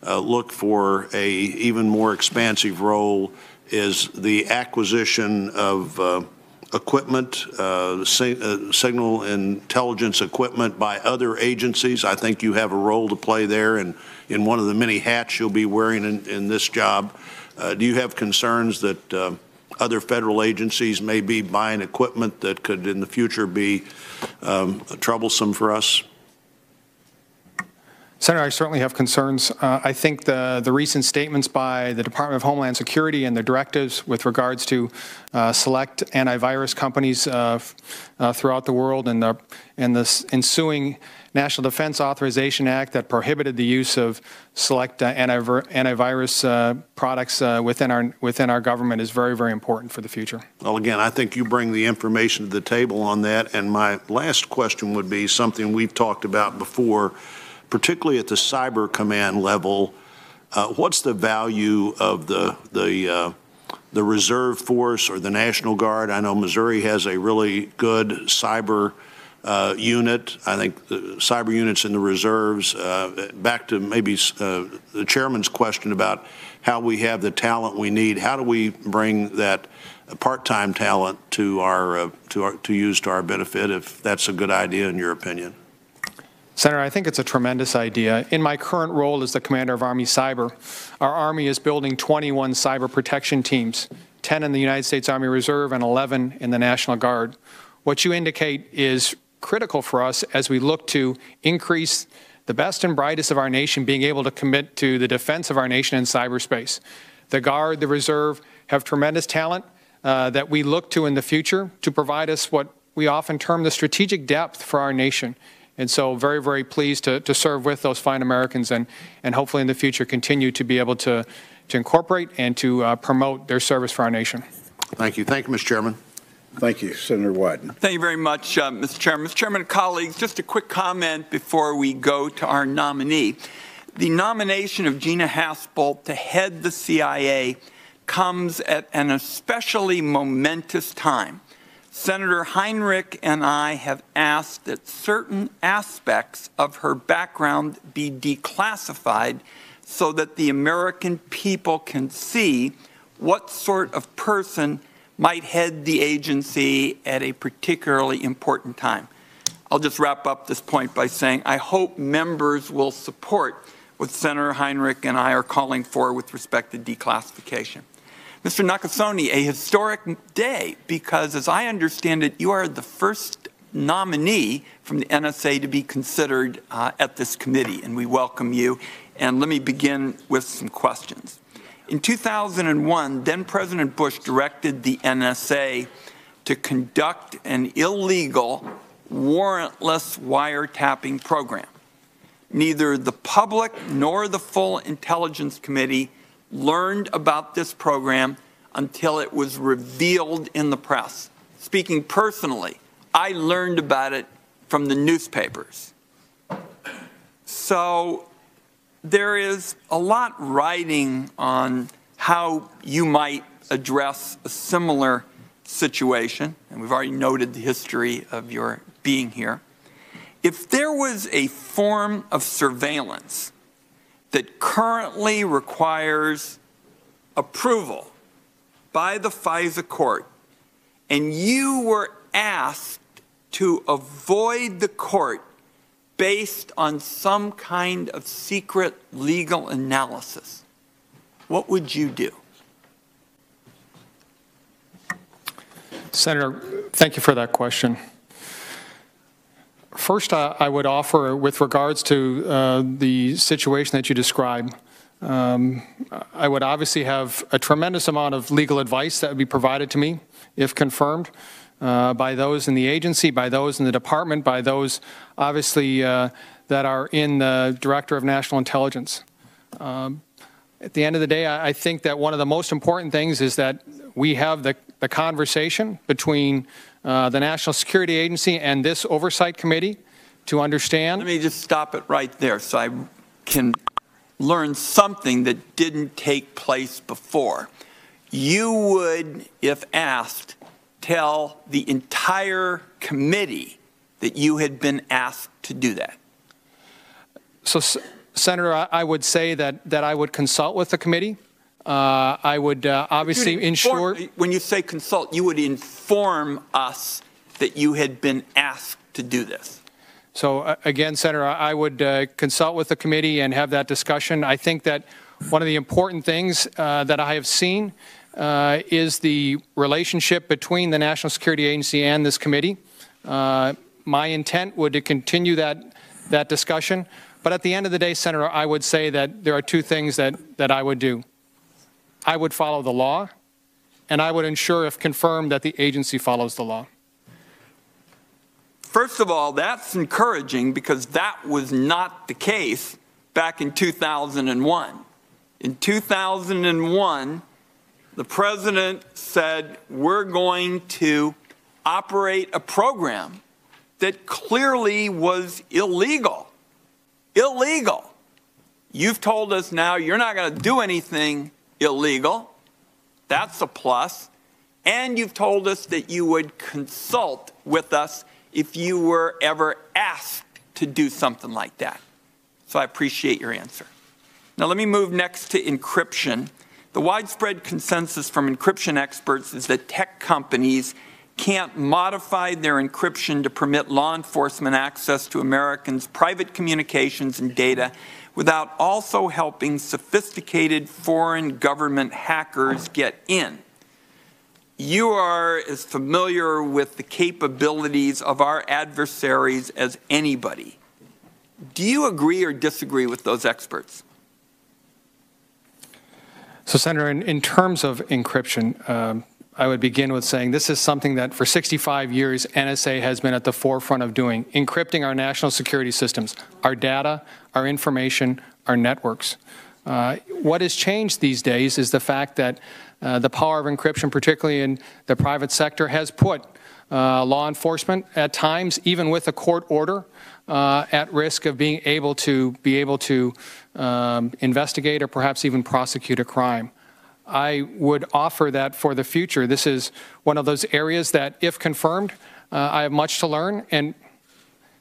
look for a even more expansive role is the acquisition of equipment, signal intelligence equipment by other agencies. I think you have a role to play there, and in one of the many hats you'll be wearing in this job. Do you have concerns that other federal agencies may be buying equipment that could in the future be troublesome for us? Senator, I certainly have concerns. I think the recent statements by the Department of Homeland Security and the directives with regards to select antivirus companies throughout the world and the ensuing National Defense Authorization Act that prohibited the use of select antivirus products within our government is very, very important for the future. Well, again, I think you bring the information to the table on that. And my last question would be something we've talked about before, particularly at the Cyber Command level. What's the value of the Reserve Force or the National Guard? I know Missouri has a really good cyber unit. I think the cyber units in the reserves, back to maybe the chairman's question about how we have the talent we need. How do we bring that part-time talent to use to our benefit, if that's a good idea in your opinion? Senator, I think it's a tremendous idea. In my current role as the commander of Army Cyber, our Army is building 21 cyber protection teams, 10 in the United States Army Reserve and 11 in the National Guard. What you indicate is critical for us as we look to increase the best and brightest of our nation being able to commit to the defense of our nation in cyberspace. The Guard, the Reserve have tremendous talent that we look to in the future to provide us what we often term the strategic depth for our nation. And so very, very pleased to serve with those fine Americans and hopefully in the future continue to be able to incorporate and to promote their service for our nation. Thank you. Thank you, Mr. Chairman. Thank you, Senator Wyden. Thank you very much, Mr. Chairman. Mr. Chairman, colleagues, just a quick comment before we go to our nominee. The nomination of Gina Haspel to head the CIA comes at an especially momentous time. Senator Heinrich and I have asked that certain aspects of her background be declassified so that the American people can see what sort of person might head the agency at a particularly important time. I'll just wrap up this point by saying I hope members will support what Senator Heinrich and I are calling for with respect to declassification. Mr. Nakasone, a historic day because, as I understand it, you are the first nominee from the NSA to be considered at this committee, and we welcome you. And let me begin with some questions. In 2001, then President Bush directed the NSA to conduct an illegal, warrantless wiretapping program. Neither the public nor the full Intelligence Committee learned about this program until it was revealed in the press. Speaking personally, I learned about it from the newspapers. So there is a lot riding on how you might address a similar situation, and we've already noted the history of your being here. If there was a form of surveillance that currently requires approval by the FISA court, and you were asked to avoid the court based on some kind of secret legal analysis, what would you do? Senator, thank you for that question. First, I would offer, with regards to the situation that you described, I would obviously have a tremendous amount of legal advice that would be provided to me, if confirmed, by those in the agency, by those in the department, by those, obviously, that are in the Director of National Intelligence. At the end of the day, I think that one of the most important things is that we have the conversation between the National Security Agency and this Oversight Committee to understand. Let me just stop it right there so I can learn something that didn't take place before. You would, if asked, tell the entire committee that you had been asked to do that. So, Senator, I would say that I would consult with the committee. I would obviously ensure. When you say consult, you would inform us that you had been asked to do this. So again, Senator, I would consult with the committee and have that discussion. I think that one of the important things that I have seen is the relationship between the National Security Agency and this committee. My intent would to continue that discussion. But at the end of the day, Senator, I would say that there are two things that I would do. I would follow the law, and I would ensure, if confirmed, that the agency follows the law. First of all, that's encouraging because that was not the case back in 2001. In 2001, the president said, we're going to operate a program that clearly was illegal. Illegal. You've told us now you're not going to do anything illegal. That's a plus. And you've told us that you would consult with us if you were ever asked to do something like that. So I appreciate your answer. Now let me move next to encryption. The widespread consensus from encryption experts is that tech companies can't modify their encryption to permit law enforcement access to Americans' private communications and data without also helping sophisticated foreign government hackers get in. You are as familiar with the capabilities of our adversaries as anybody. Do you agree or disagree with those experts? So, Senator, in terms of encryption, I would begin with saying this is something that for 65 years NSA has been at the forefront of doing, encrypting our national security systems, our data, our information, our networks. What has changed these days is the fact that the power of encryption, particularly in the private sector, has put law enforcement at times, even with a court order, at risk of being able to investigate or perhaps even prosecute a crime. I would offer that for the future. This is one of those areas that, if confirmed, I have much to learn. And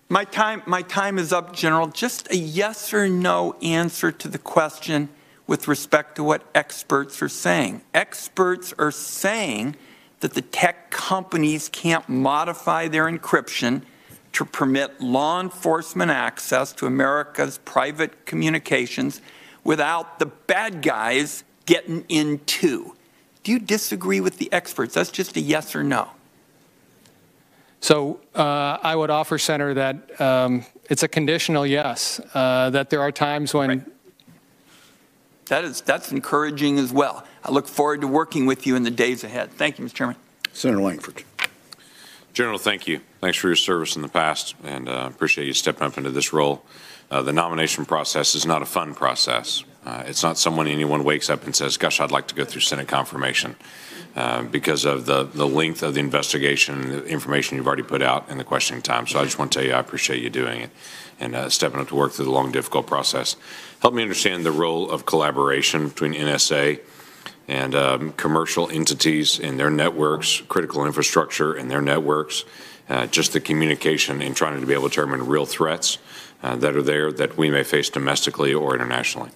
my time is up, General. Just a yes or no answer to the question with respect to what experts are saying. Experts are saying that the tech companies can't modify their encryption to permit law enforcement access to America's private communications without the bad guys getting in too. Do you disagree with the experts? That's just a yes or no. So I would offer, Senator, that it's a conditional yes, that there are times when... Right. That's encouraging as well. I look forward to working with you in the days ahead. Thank you, Mr. Chairman. Senator Langford. General, thank you. Thanks for your service in the past, and appreciate you stepping up into this role. The nomination process is not a fun process. It's not anyone wakes up and says, gosh, I'd like to go through Senate confirmation because of the length of the investigation, the information you've already put out, and the questioning time. So I just want to tell you I appreciate you doing it and stepping up to work through the long, difficult process. Help me understand the role of collaboration between NSA and commercial entities and their networks, critical infrastructure and their networks, just the communication in trying to be able to determine real threats that are there that we may face domestically or internationally.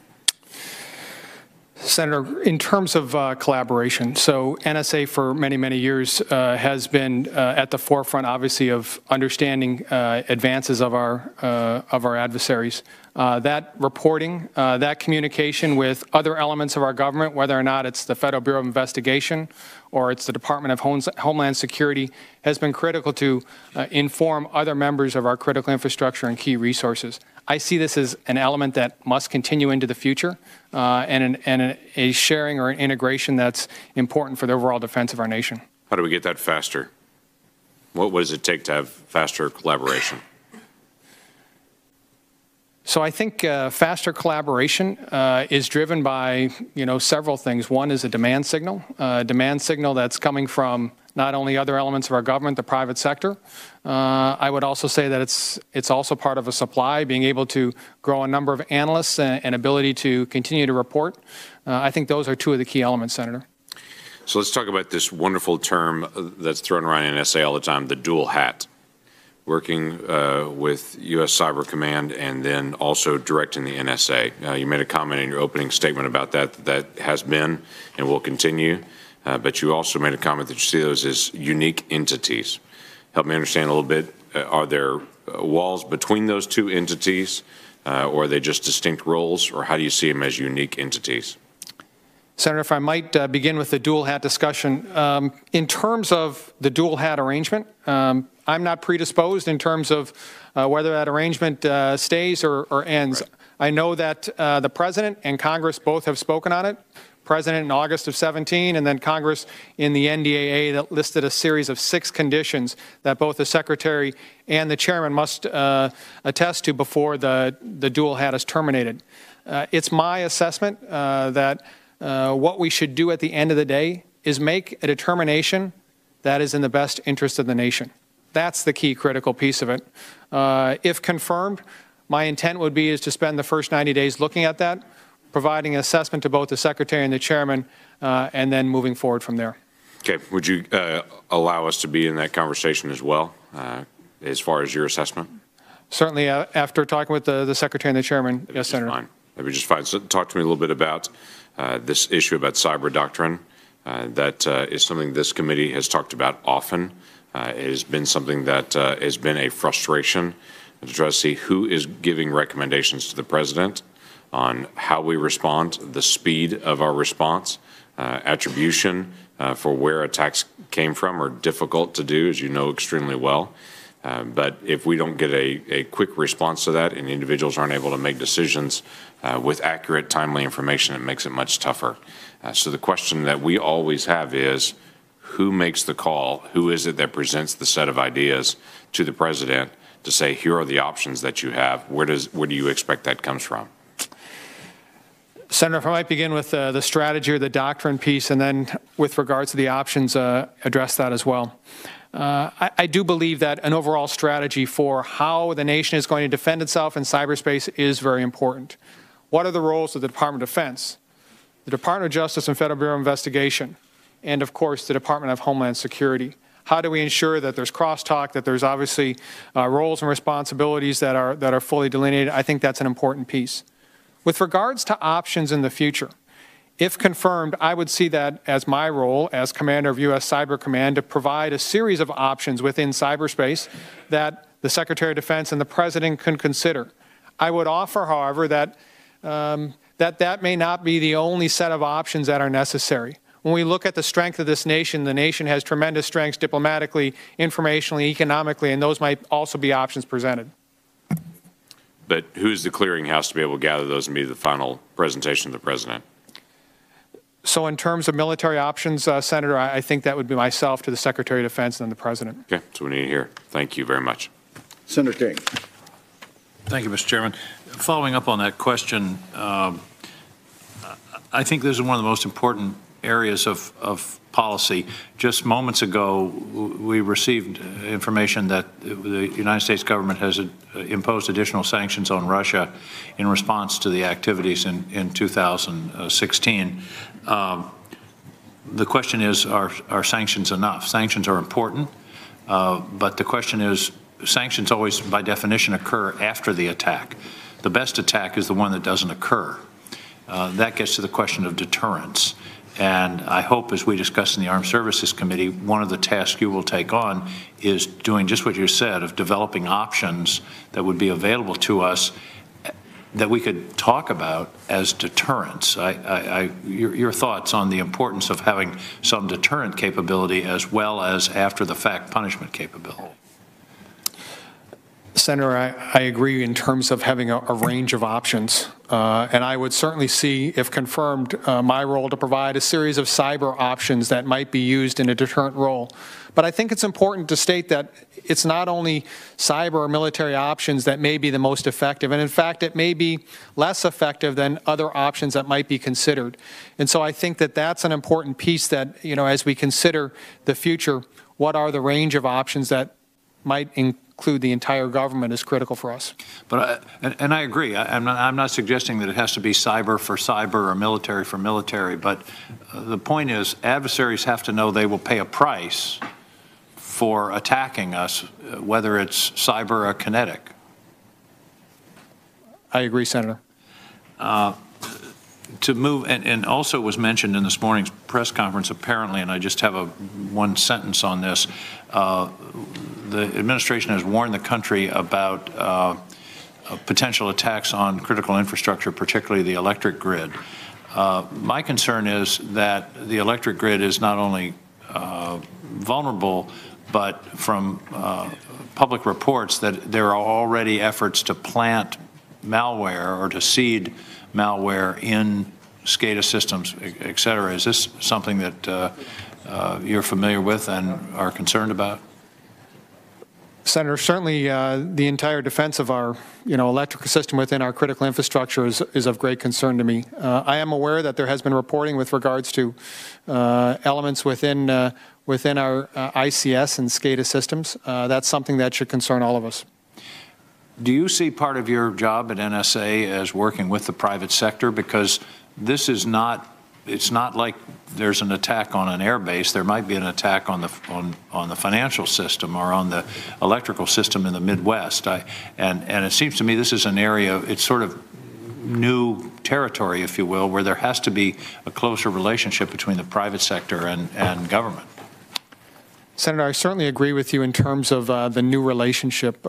Senator, in terms of collaboration, so NSA for many, many years has been at the forefront, obviously, of understanding advances of our adversaries. That reporting, that communication with other elements of our government, whether or not it's the Federal Bureau of Investigation or it's the Department of Homeland Security, has been critical to inform other members of our critical infrastructure and key resources. I see this as an element that must continue into the future and a sharing or an integration that's important for the overall defense of our nation. How do we get that faster? What does it take to have faster collaboration? So I think faster collaboration is driven by, several things. One is a demand signal that's coming from not only other elements of our government, the private sector. I would also say that it's also part of a supply, being able to grow a number of analysts and ability to continue to report. I think those are two of the key elements, Senator. So let's talk about this wonderful term that's thrown around in NSA all the time, the dual hat. Working with U.S. Cyber Command and then also directing the NSA. You made a comment in your opening statement about that has been and will continue, but you also made a comment that you see those as unique entities. Help me understand a little bit, are there walls between those two entities, or are they just distinct roles, or how do you see them as unique entities? Senator, if I might begin with the dual hat discussion. In terms of the dual hat arrangement, I'm not predisposed in terms of whether that arrangement stays or ends. Right. I know that the President and Congress both have spoken on it. President in August of 17, and then Congress in the NDAA that listed a series of 6 conditions that both the Secretary and the Chairman must attest to before the dual hat is terminated. It's my assessment that what we should do at the end of the day is make a determination that is in the best interest of the nation. That's the key critical piece of it. If confirmed, my intent would be to spend the first 90 days looking at that, providing an assessment to both the Secretary and the Chairman, and then moving forward from there. Okay. Would you allow us to be in that conversation as well, as far as your assessment? Certainly, after talking with the Secretary and the Chairman, yes, Senator. Fine. That'd be just fine. So talk to me a little bit about this issue about cyber doctrine. That is something this committee has talked about often. It has been something that has been a frustration to try to see who is giving recommendations to the President on how we respond, the speed of our response, attribution for where attacks came from are difficult to do, as you know extremely well. But if we don't get a quick response to that and individuals aren't able to make decisions with accurate, timely information, it makes it much tougher. So the question that we always have is, who makes the call? Who is it that presents the set of ideas to the president to say, here are the options that you have? Where do you expect that comes from? Senator, if I might begin with the strategy or the doctrine piece, and then with regards to the options, address that as well. I do believe that an overall strategy for how the nation is going to defend itself in cyberspace is very important. What are the roles of the Department of Defense, the Department of Justice and Federal Bureau of Investigation, and of course the Department of Homeland Security? How do we ensure that there's crosstalk, that there's obviously roles and responsibilities that are fully delineated? I think that's an important piece. With regards to options in the future, if confirmed, I would see that as my role as commander of U.S. Cyber Command to provide a series of options within cyberspace that the Secretary of Defense and the President can consider. I would offer, however, that that may not be the only set of options that are necessary. When we look at the strength of this nation, the nation has tremendous strengths diplomatically, informationally, economically, and those might also be options presented. But who's the clearinghouse to be able to gather those and be the final presentation of the President? So in terms of military options, Senator, I think that would be myself to the Secretary of Defense and then the President. Okay, that's what we need to hear. Thank you very much. Senator King. Thank you, Mr. Chairman. Following up on that question, I think this is one of the most important areas of policy. Just moments ago, we received information that the United States government has imposed additional sanctions on Russia in response to the activities in 2016. The question is, are sanctions enough? Sanctions are important, but the question is, sanctions always, by definition, occur after the attack. The best attack is the one that doesn't occur. That gets to the question of deterrence. And I hope, as we discussed in the Armed Services Committee, one of the tasks you will take on is doing just what you said, of developing options that would be available to us that we could talk about as deterrence. Your thoughts on the importance of having some deterrent capability as well as after-the-fact punishment capability? Senator, I agree in terms of having a range of options. And I would certainly see, if confirmed, my role to provide a series of cyber options that might be used in a deterrent role. But I think it's important to state that it's not only cyber or military options that may be the most effective, and in fact it may be less effective than other options that might be considered. And so I think that that's an important piece that, as we consider the future, what are the range of options that might include the entire government is critical for us. But I agree. I'm not suggesting that it has to be cyber for cyber or military for military, but the point is adversaries have to know they will pay a price for attacking us, whether it's cyber or kinetic. I agree, Senator. To move, and also was mentioned in this morning's press conference, apparently, and I just have one sentence on this, the administration has warned the country about potential attacks on critical infrastructure, particularly the electric grid. My concern is that the electric grid is not only vulnerable, but from public reports that there are already efforts to plant malware or to seed malware in SCADA systems, et cetera. Is this something that you're familiar with and are concerned about? Senator, certainly the entire defense of our electrical system within our critical infrastructure is of great concern to me. I am aware that there has been reporting with regards to elements within our ICS and SCADA systems. That's something that should concern all of us. Do you see part of your job at NSA as working with the private sector? Because this is not, it's not like there's an attack on an air base. There might be an attack on the financial system or on the electrical system in the Midwest. And it seems to me this is an area, it's sort of new territory, if you will, where there has to be a closer relationship between the private sector and government. Senator, I certainly agree with you in terms of the new relationship.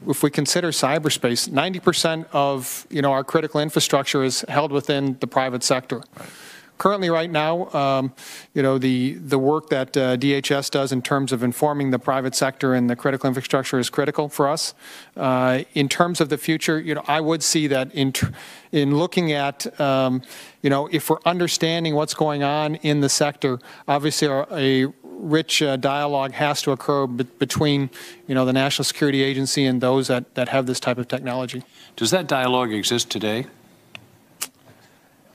If we consider cyberspace, 90% of our critical infrastructure is held within the private sector. Right. Currently, right now, the work that DHS does in terms of informing the private sector and the critical infrastructure is critical for us. In terms of the future, I would see that in looking at, if we're understanding what's going on in the sector, obviously a rich dialogue has to occur between, the National Security Agency and those that have this type of technology. Does that dialogue exist today?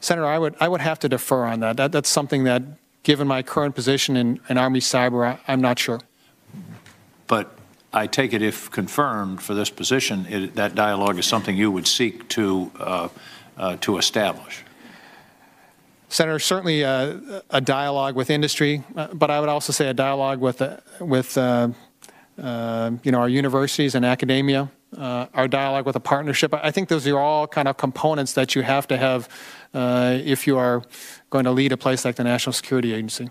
Senator, I would have to defer on that. That's something that, given my current position in Army Cyber, I'm not sure. But I take it, if confirmed for this position, that dialogue is something you would seek to establish. Senator, certainly a dialogue with industry, but I would also say a dialogue with our universities and academia, our dialogue with a partnership. I think those are all kind of components that you have to have if you are going to lead a place like the National Security Agency.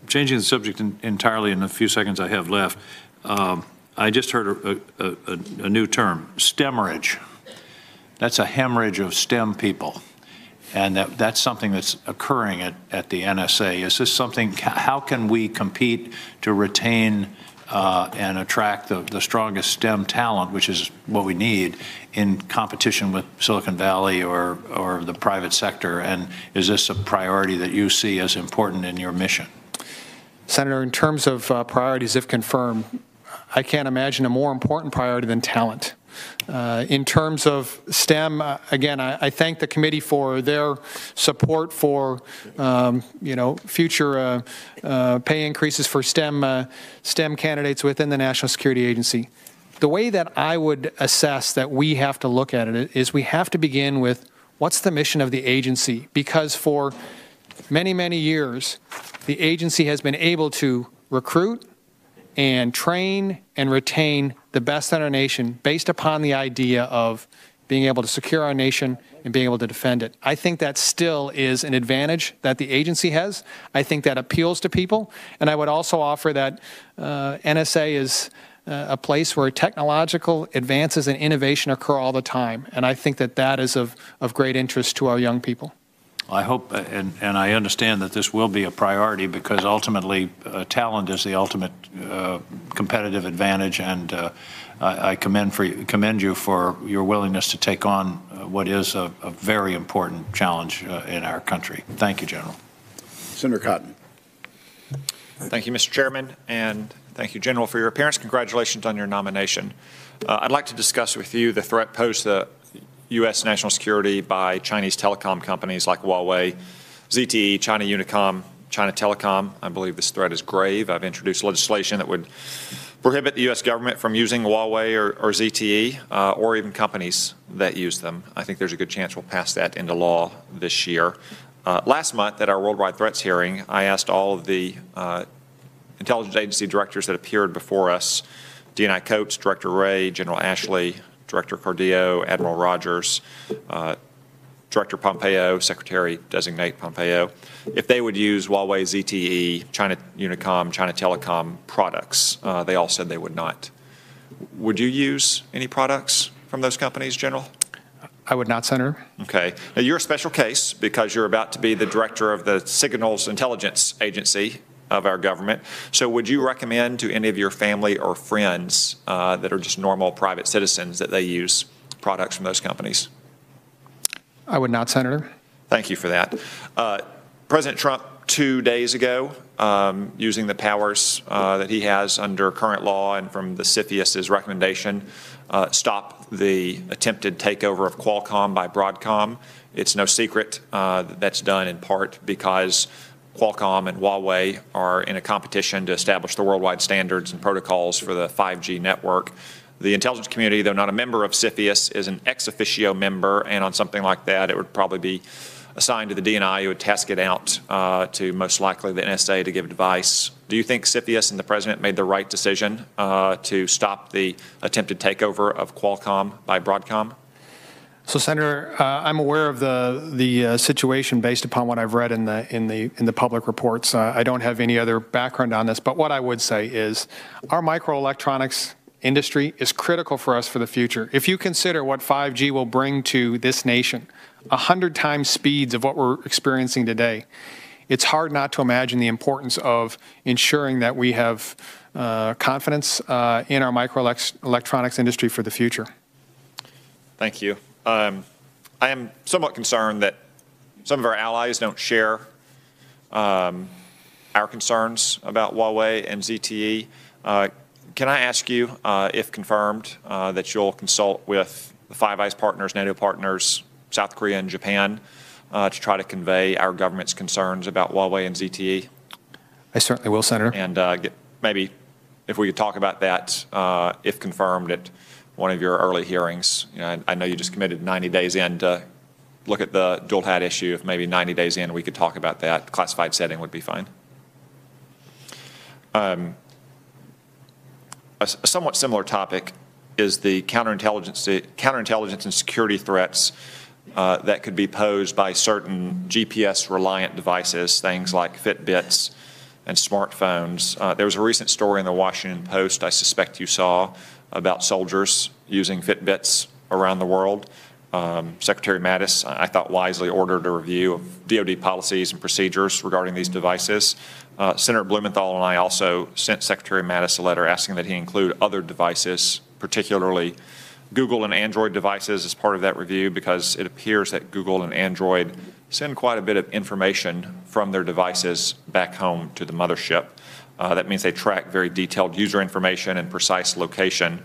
Changing the subject entirely in the few seconds I have left, I just heard a new term, STEMmerage. That's a hemorrhage of STEM people. And that's something that's occurring at the NSA. Is this something, how can we compete to retain and attract the strongest STEM talent, which is what we need, in competition with Silicon Valley or the private sector? And is this a priority that you see as important in your mission? Senator, in terms of priorities, if confirmed, I can't imagine a more important priority than talent. In terms of STEM, again, I thank the committee for their support for, future pay increases for STEM candidates within the National Security Agency. The way that I would assess that we have to look at it is we have to begin with what's the mission of the agency, because for many, many years, the agency has been able to recruit and train and retain the best in our nation based upon the idea of being able to secure our nation and being able to defend it. I think that still is an advantage that the agency has. I think that appeals to people. And I would also offer that NSA is a place where technological advances and innovation occur all the time. And I think that is of great interest to our young people. I hope and I understand that this will be a priority, because ultimately talent is the ultimate competitive advantage, and I commend you for your willingness to take on what is a very important challenge in our country. Thank you, General. Senator Cotton. Thank you, Mr. Chairman, and thank you, General, for your appearance. Congratulations on your nomination. I'd like to discuss with you the threat posed to U.S. national security by Chinese telecom companies like Huawei, ZTE, China Unicom, China Telecom. I believe this threat is grave. I've introduced legislation that would prohibit the U.S. government from using Huawei or ZTE or even companies that use them. I think there's a good chance we'll pass that into law this year. Last month at our Worldwide Threats hearing, I asked all of the intelligence agency directors that appeared before us, DNI Coates, Director Wray, General Ashley, Director Cordillo, Admiral Rogers, Director Pompeo, Secretary-designate Pompeo, if they would use Huawei, ZTE, China Unicom, China Telecom products. They all said they would not. Would you use any products from those companies, General? I would not, Senator. Okay. Now, you're a special case because you're about to be the Director of the Signals Intelligence Agency of our government. So would you recommend to any of your family or friends that are just normal private citizens that they use products from those companies? I would not, Senator. Thank you for that. President Trump 2 days ago, using the powers that he has under current law and from the CFIUS's recommendation, stopped the attempted takeover of Qualcomm by Broadcom. It's no secret that that's done in part because Qualcomm and Huawei are in a competition to establish the worldwide standards and protocols for the 5G network. The intelligence community, though not a member of CFIUS, is an ex officio member, and on something like that, it would probably be assigned to the DNI, who would task it out to most likely the NSA to give advice. Do you think CFIUS and the President made the right decision to stop the attempted takeover of Qualcomm by Broadcom? So, Senator, I'm aware of the situation based upon what I've read in the public reports. I don't have any other background on this, but what I would say is our microelectronics industry is critical for us for the future. If you consider what 5G will bring to this nation, 100 times speeds of what we're experiencing today, it's hard not to imagine the importance of ensuring that we have confidence in our microelectronics industry for the future. Thank you. I am somewhat concerned that some of our allies don't share our concerns about Huawei and ZTE. Can I ask you, if confirmed, that you'll consult with the Five Eyes partners, NATO partners, South Korea and Japan, to try to convey our government's concerns about Huawei and ZTE? I certainly will, Senator. And maybe if we could talk about that, if confirmed, at one of your early hearings. You know, I know you just committed 90 days in to look at the dual hat issue. If maybe 90 days in we could talk about that, classified setting would be fine. A somewhat similar topic is the counterintelligence and security threats that could be posed by certain GPS-reliant devices, things like Fitbits and smartphones. There was a recent story in the Washington Post, I suspect you saw, about soldiers using Fitbits around the world. Secretary Mattis, I thought, wisely ordered a review of DoD policies and procedures regarding these devices. Senator Blumenthal and I also sent Secretary Mattis a letter asking that he include other devices, particularly Google and Android devices, as part of that review, because it appears that Google and Android send quite a bit of information from their devices back home to the mothership. That means they track very detailed user information and precise location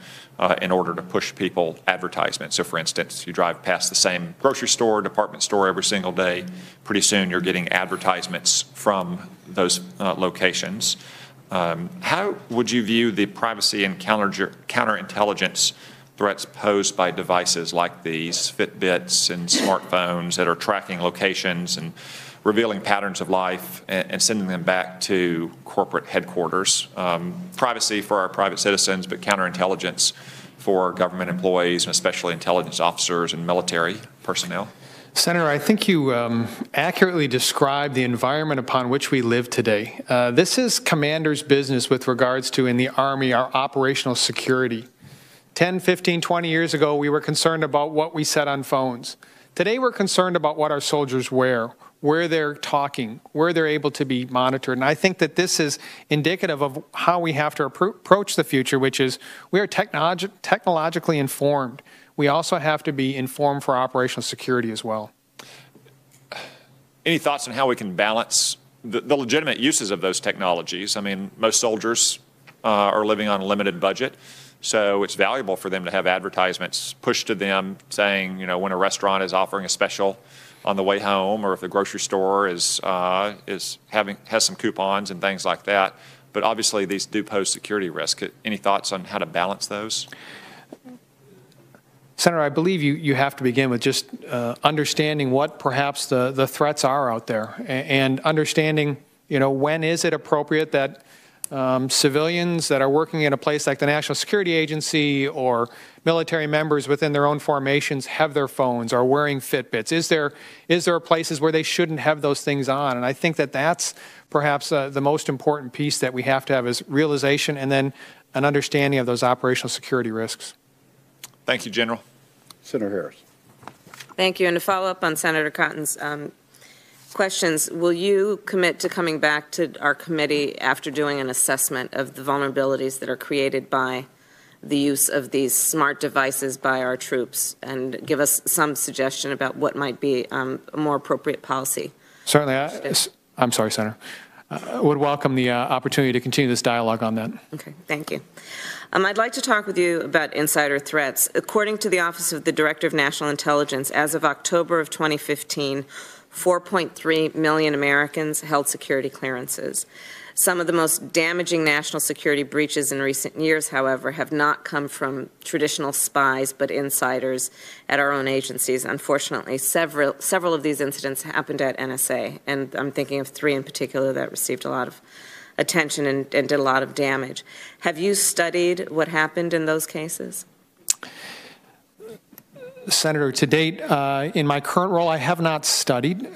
in order to push people advertisements. So, for instance, you drive past the same grocery store, department store every single day. Pretty soon you're getting advertisements from those locations. How would you view the privacy and counterintelligence threats posed by devices like these, Fitbits and smartphones that are tracking locations and revealing patterns of life and sending them back to corporate headquarters? Privacy for our private citizens, but counterintelligence for government employees, and especially intelligence officers and military personnel. Senator, I think you accurately described the environment upon which we live today. This is commander's business with regards to, in the Army, our operational security. 10, 15, 20 years ago, we were concerned about what we said on phones. Today, we're concerned about what our soldiers wear, where they're talking, where they're able to be monitored. And I think that this is indicative of how we have to approach the future, which is we are technologically informed. We also have to be informed for operational security as well. Any thoughts on how we can balance the legitimate uses of those technologies? I mean, most soldiers are living on a limited budget. So it's valuable for them to have advertisements pushed to them saying, you know, when a restaurant is offering a special on the way home, or if the grocery store has some coupons and things like that. But obviously these do pose security risk. Any thoughts on how to balance those? Senator, I believe you have to begin with just understanding what perhaps the threats are out there, and understanding, you know, when is it appropriate that civilians that are working in a place like the National Security Agency or military members within their own formations have their phones or wearing Fitbits? Is there places where they shouldn't have those things on? And I think that that's perhaps the most important piece that we have to have, is realization and then an understanding of those operational security risks. Thank you, General. Senator Harris. Thank you. And to follow up on Senator Cotton's questions, will you commit to coming back to our committee after doing an assessment of the vulnerabilities that are created by the use of these smart devices by our troops, and give us some suggestion about what might be a more appropriate policy? Certainly. I'm sorry, Senator. I would welcome the opportunity to continue this dialogue on that. Okay, thank you. I'd like to talk with you about insider threats. According to the Office of the Director of National Intelligence, as of October of 2015, 4.3 million Americans held security clearances. Some of the most damaging national security breaches in recent years, however, have not come from traditional spies, but insiders at our own agencies. Unfortunately, several of these incidents happened at NSA, and I'm thinking of 3 in particular that received a lot of attention and did a lot of damage. Have you studied what happened in those cases? Senator, to date, in my current role, I have not studied.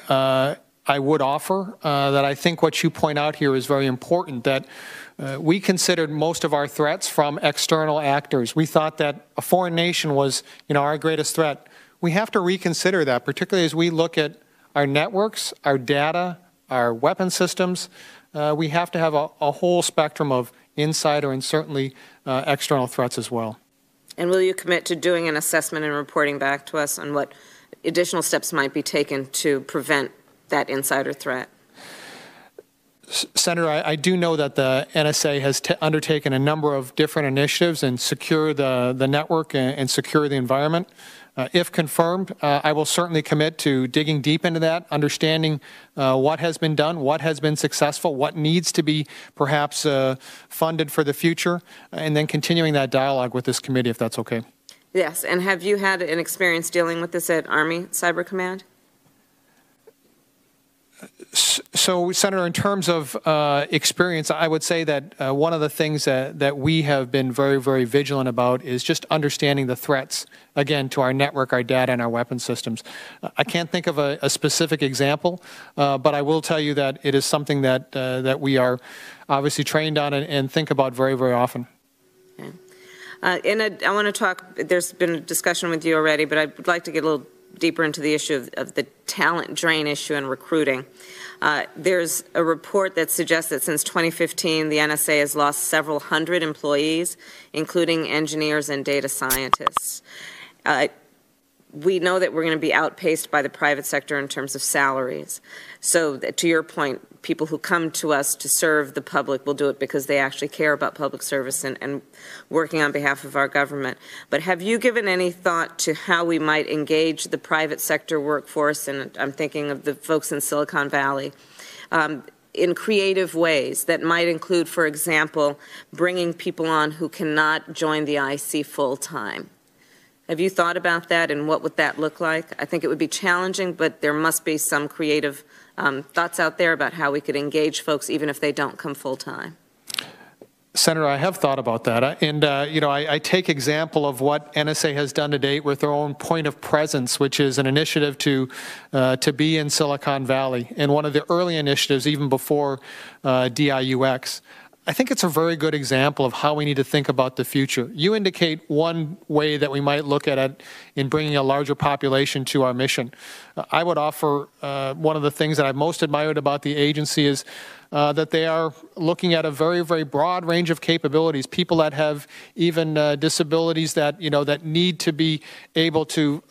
I would offer that I think what you point out here is very important, that we considered most of our threats from external actors. We thought that a foreign nation was, you know, our greatest threat. We have to reconsider that, particularly as we look at our networks, our data, our weapon systems. We have to have a whole spectrum of insider and certainly external threats as well. And will you commit to doing an assessment and reporting back to us on what additional steps might be taken to prevent that insider threat? Senator, I do know that the NSA has undertaken a number of different initiatives and secure the network and secure the environment. If confirmed, I will certainly commit to digging deep into that, understanding what has been done, what has been successful, what needs to be perhaps funded for the future, and then continuing that dialogue with this committee, if that's okay. Yes, and have you had an experience dealing with this at Army Cyber Command? So, Senator, in terms of experience, I would say that one of the things that we have been very, very vigilant about is just understanding the threats, again, to our network, our data, and our weapon systems. I can't think of a specific example, but I will tell you that it is something that we are obviously trained on and think about very, very often. Okay. I want to talk, there's been a discussion with you already, but I'd like to get a little deeper into the issue of the talent drain issue and recruiting. There's a report that suggests that since 2015, the NSA has lost several hundred employees, including engineers and data scientists. We know that we're going to be outpaced by the private sector in terms of salaries. So to your point, people who come to us to serve the public will do it because they actually care about public service and working on behalf of our government. But have you given any thought to how we might engage the private sector workforce, and I'm thinking of the folks in Silicon Valley, in creative ways that might include, for example, bringing people on who cannot join the IC full-time? Have you thought about that, and what would that look like? I think it would be challenging, but there must be some creative thoughts out there about how we could engage folks even if they don't come full-time. Senator, I have thought about that, and I take example of what NSA has done to date with their own point of presence, which is an initiative to be in Silicon Valley, and one of the early initiatives even before DIUX. I think it's a very good example of how we need to think about the future. You indicate one way that we might look at it in bringing a larger population to our mission. I would offer one of the things that I've most admired about the agency is that they are looking at a very, very broad range of capabilities. People that have even disabilities that that need to be able to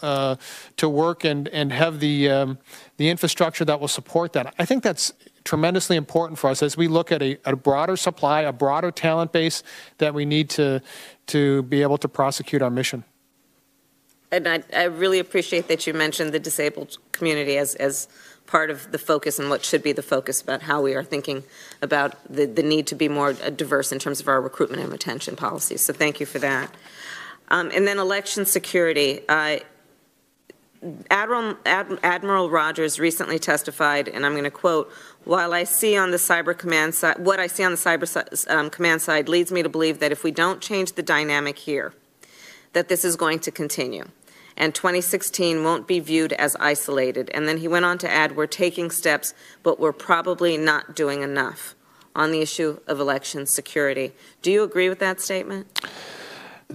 work and have the infrastructure that will support that. I think that's tremendously important for us as we look at a broader supply, a broader talent base that we need to be able to prosecute our mission. And I really appreciate that you mentioned the disabled community as part of the focus and what should be the focus about how we are thinking about the need to be more diverse in terms of our recruitment and retention policies. So thank you for that. And then election security. Admiral Rogers recently testified, and I'm going to quote, "While I see on the cyber command side, what I see on the cyber command side leads me to believe that if we don't change the dynamic here, that this is going to continue, and 2016 won't be viewed as isolated." And then he went on to add, "We're taking steps, but we're probably not doing enough on the issue of election security." Do you agree with that statement?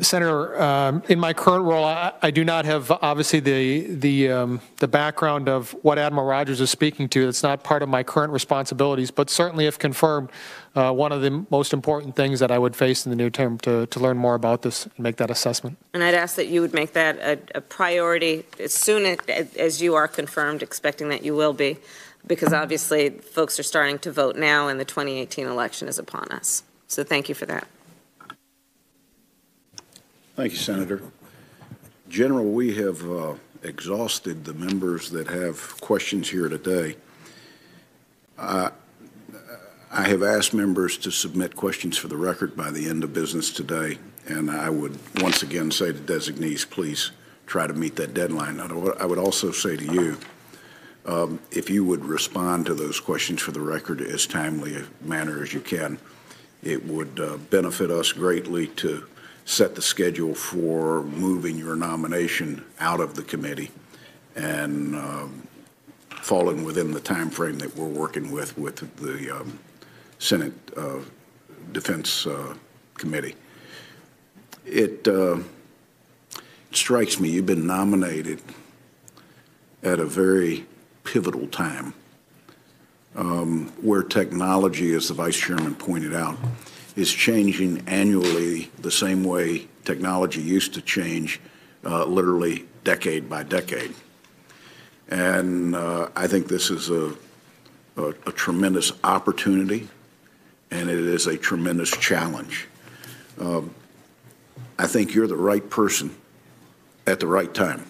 Senator, in my current role, I do not have obviously the background of what Admiral Rogers is speaking to. It's not part of my current responsibilities, but certainly, if confirmed, one of the most important things that I would face in the near term to learn more about this and make that assessment. And I'd ask that you would make that a priority as soon as you are confirmed, expecting that you will be, because obviously folks are starting to vote now and the 2018 election is upon us. So thank you for that. Thank you, Senator. General, we have exhausted the members that have questions here today. I have asked members to submit questions for the record by the end of business today, and I would once again say to designees, please try to meet that deadline. I would also say to you, if you would respond to those questions for the record as timely a manner as you can, it would benefit us greatly to set the schedule for moving your nomination out of the committee and falling within the time frame that we're working with the Senate Defense Committee. It strikes me you've been nominated at a very pivotal time where technology, as the Vice Chairman pointed out, is changing annually the same way technology used to change literally decade by decade. And I think this is a tremendous opportunity, and it is a tremendous challenge. I think you're the right person at the right time.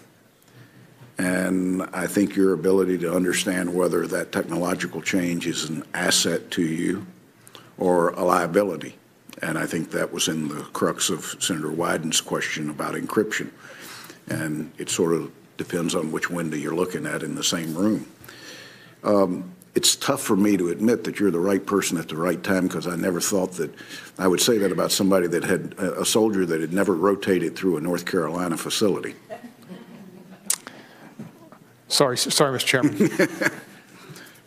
And I think your ability to understand whether that technological change is an asset to you or a liability. And I think that was in the crux of Senator Wyden's question about encryption. And it sort of depends on which window you're looking at in the same room. It's tough for me to admit that you're the right person at the right time, because I never thought that I would say that about somebody that had a soldier that had never rotated through a North Carolina facility. Sorry, Mr. Chairman.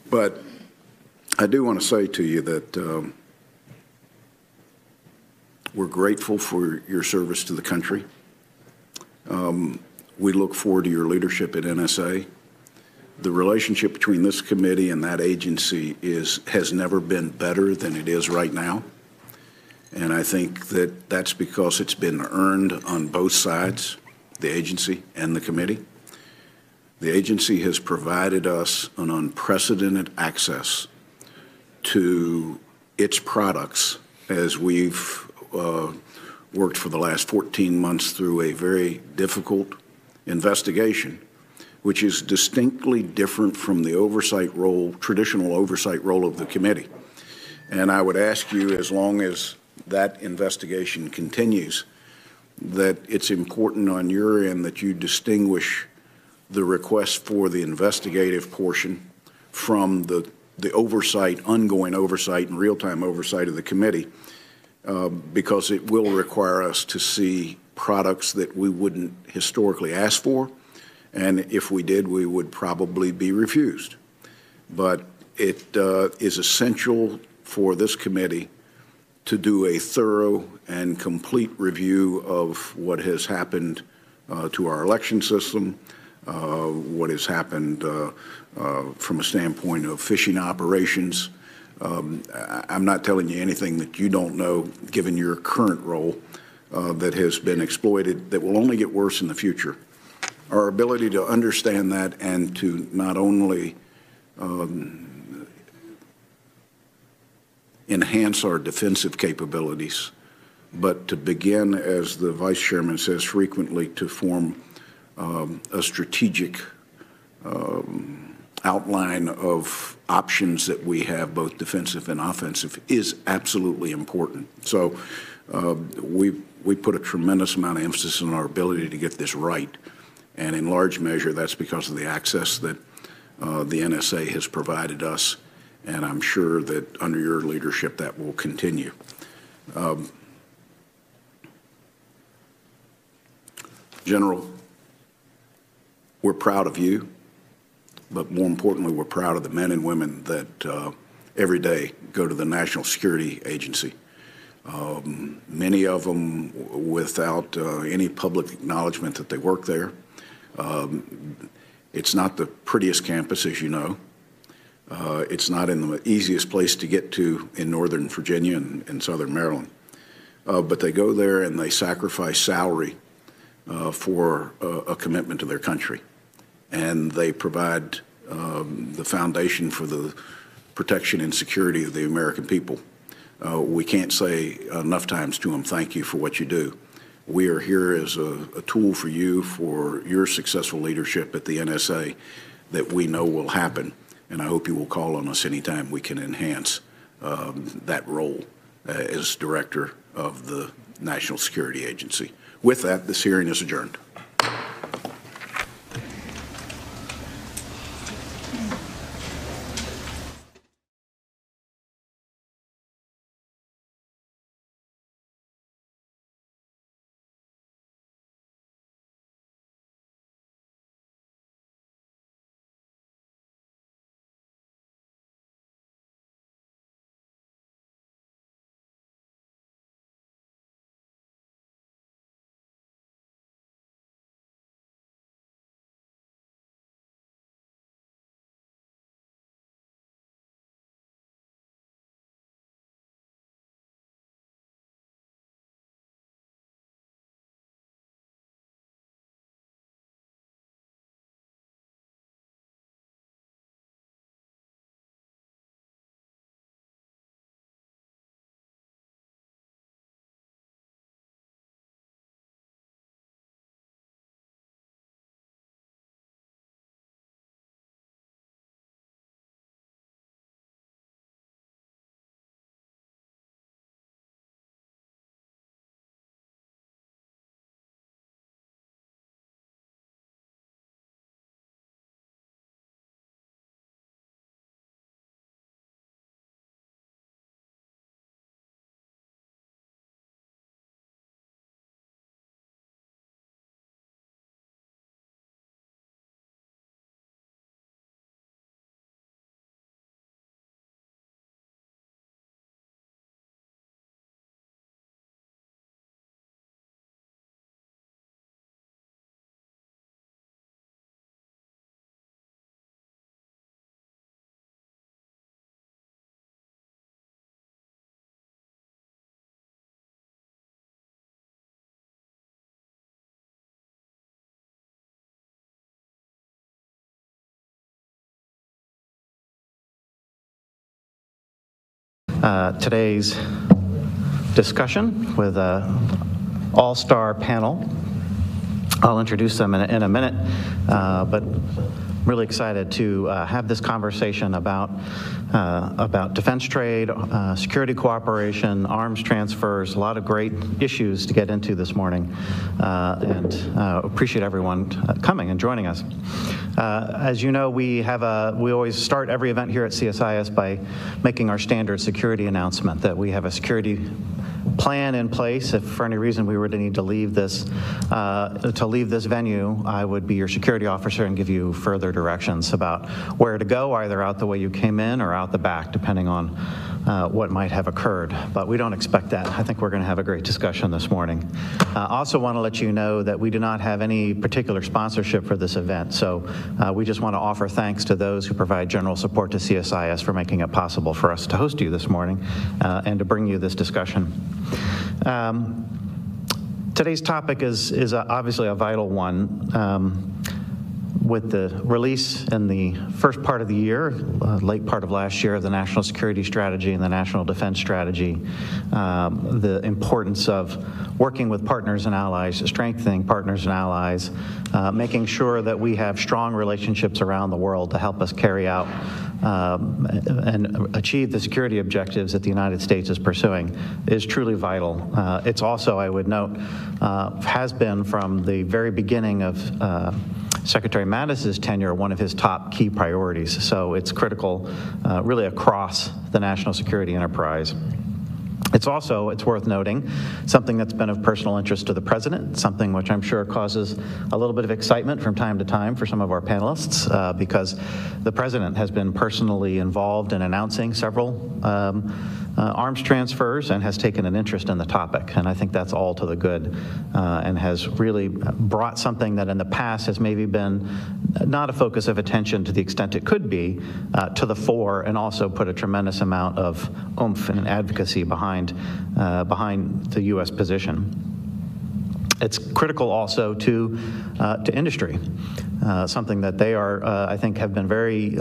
But I do want to say to you that we're grateful for your service to the country. We look forward to your leadership at NSA. The relationship between this committee and that agency has never been better than it is right now. And I think that that's because it's been earned on both sides, the agency and the committee. The agency has provided us an unprecedented access to its products as we've worked for the last 14 months through a very difficult investigation, which is distinctly different from the oversight role, traditional oversight role of the committee. And I would ask you, as long as that investigation continues, that it's important on your end that you distinguish the request for the investigative portion from the oversight, ongoing oversight and real-time oversight of the committee, because it will require us to see products that we wouldn't historically ask for, and if we did, we would probably be refused. But it is essential for this committee to do a thorough and complete review of what has happened to our election system, what has happened from a standpoint of phishing operations. I'm not telling you anything that you don't know, given your current role, that has been exploited, that will only get worse in the future. Our ability to understand that and to not only enhance our defensive capabilities, but to begin, as the Vice Chairman says frequently, to form a strategic outline of options that we have, both defensive and offensive, is absolutely important. So we put a tremendous amount of emphasis on our ability to get this right. And in large measure, that's because of the access that the NSA has provided us. And I'm sure that under your leadership, that will continue. General, we're proud of you, but more importantly, we're proud of the men and women that every day go to the National Security Agency. Many of them without any public acknowledgement that they work there. It's not the prettiest campus, as you know. It's not in the easiest place to get to in Northern Virginia and Southern Maryland. But they go there and they sacrifice salary for a commitment to their country. And they provide the foundation for the protection and security of the American people. We can't say enough times to them, thank you for what you do. We are here as a tool for you, for your successful leadership at the NSA that we know will happen. And I hope you will call on us anytime we can enhance that role as Director of the National Security Agency. With that, this hearing is adjourned. today's discussion with an all-star panel. I'll introduce them in a minute, but really excited to have this conversation about defense trade, security cooperation, arms transfers, a lot of great issues to get into this morning, and appreciate everyone coming and joining us. As you know, we always start every event here at CSIS by making our standard security announcement that we have a security plan in place. If for any reason we were to need to leave this venue, I would be your security officer and give you further directions about where to go, either out the way you came in or out the back, depending on what might have occurred. But we don't expect that. I think we're going to have a great discussion this morning. I also want to let you know that we do not have any particular sponsorship for this event, so we just want to offer thanks to those who provide general support to CSIS for making it possible for us to host you this morning and to bring you this discussion. Today's topic is obviously a vital one. With the release in the first part of the year, late part of last year, of the National Security Strategy and the National Defense Strategy, the importance of working with partners and allies, strengthening partners and allies, making sure that we have strong relationships around the world to help us carry out and achieve the security objectives that the United States is pursuing is truly vital. It's also, I would note, has been from the very beginning of Secretary Mattis's tenure one of his top key priorities. So it's critical really across the national security enterprise. It's also, it's worth noting, something that's been of personal interest to the President, something which I'm sure causes a little bit of excitement from time to time for some of our panelists, because the President has been personally involved in announcing several arms transfers and has taken an interest in the topic. And I think that's all to the good and has really brought something that in the past has maybe been not a focus of attention to the extent it could be to the fore, and also put a tremendous amount of oomph and advocacy behind the U.S. position. It's critical also to industry, something that they are, I think, have been very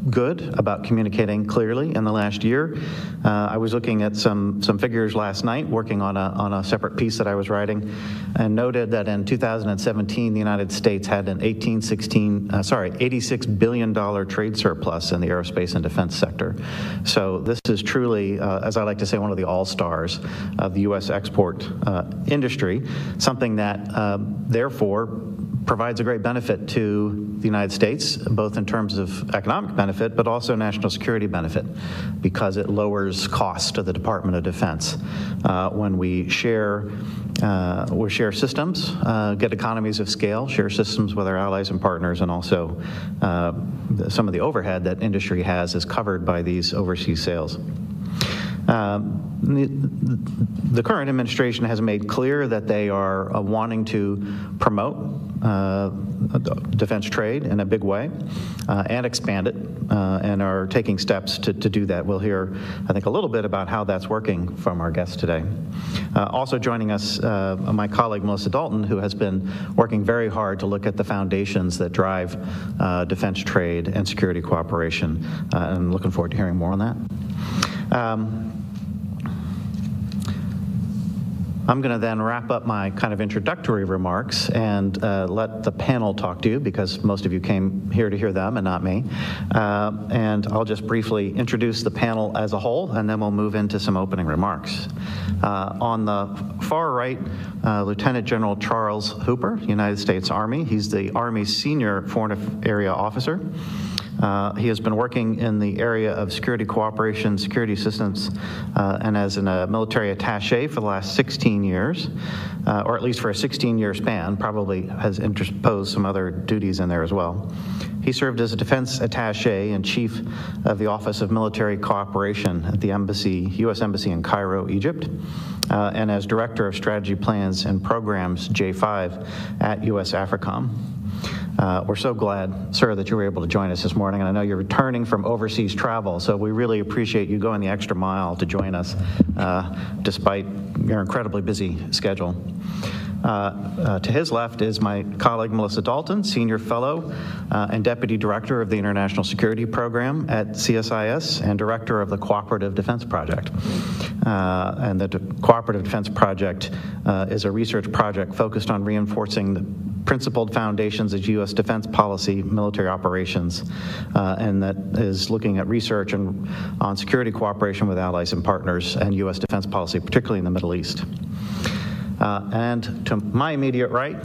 good about communicating clearly in the last year. I was looking at some figures last night, working on a separate piece that I was writing, and noted that in 2017, the United States had an $86 billion trade surplus in the aerospace and defense sector. So this is truly, as I like to say, one of the all-stars of the U.S. export industry, something that therefore provides a great benefit to the United States, both in terms of economic benefit, but also national security benefit, because it lowers costs to the Department of Defense. When we share systems, get economies of scale, share systems with our allies and partners, and also some of the overhead that industry has is covered by these overseas sales. The current administration has made clear that they are wanting to promote defense trade in a big way and expand it, and are taking steps to do that. We'll hear, I think, a little bit about how that's working from our guests today. Also joining us, my colleague Melissa Dalton, who has been working very hard to look at the foundations that drive defense trade and security cooperation, and I'm looking forward to hearing more on that. I'm going to then wrap up my kind of introductory remarks and let the panel talk to you, because most of you came here to hear them and not me. And I'll just briefly introduce the panel as a whole, and then we'll move into some opening remarks. On the far right, Lieutenant General Charles Hooper, United States Army. He's the Army's senior foreign area officer. He has been working in the area of security cooperation, security assistance, and as a military attaché for the last 16 years, or at least for a 16-year span, probably has interposed some other duties in there as well. He served as a defense attaché and chief of the Office of Military Cooperation at the U.S. Embassy in Cairo, Egypt, and as Director of Strategy Plans and Programs, J5, at U.S. AFRICOM. We're so glad, sir, that you were able to join us this morning, and I know you're returning from overseas travel, so we really appreciate you going the extra mile to join us, despite your incredibly busy schedule. To his left is my colleague Melissa Dalton, Senior Fellow and Deputy Director of the International Security Program at CSIS and Director of the Cooperative Defense Project. And the Cooperative Defense Project is a research project focused on reinforcing the principled foundations of U.S. defense policy, military operations, and that is looking at research on security cooperation with allies and partners and U.S. defense policy, particularly in the Middle East. And to my immediate right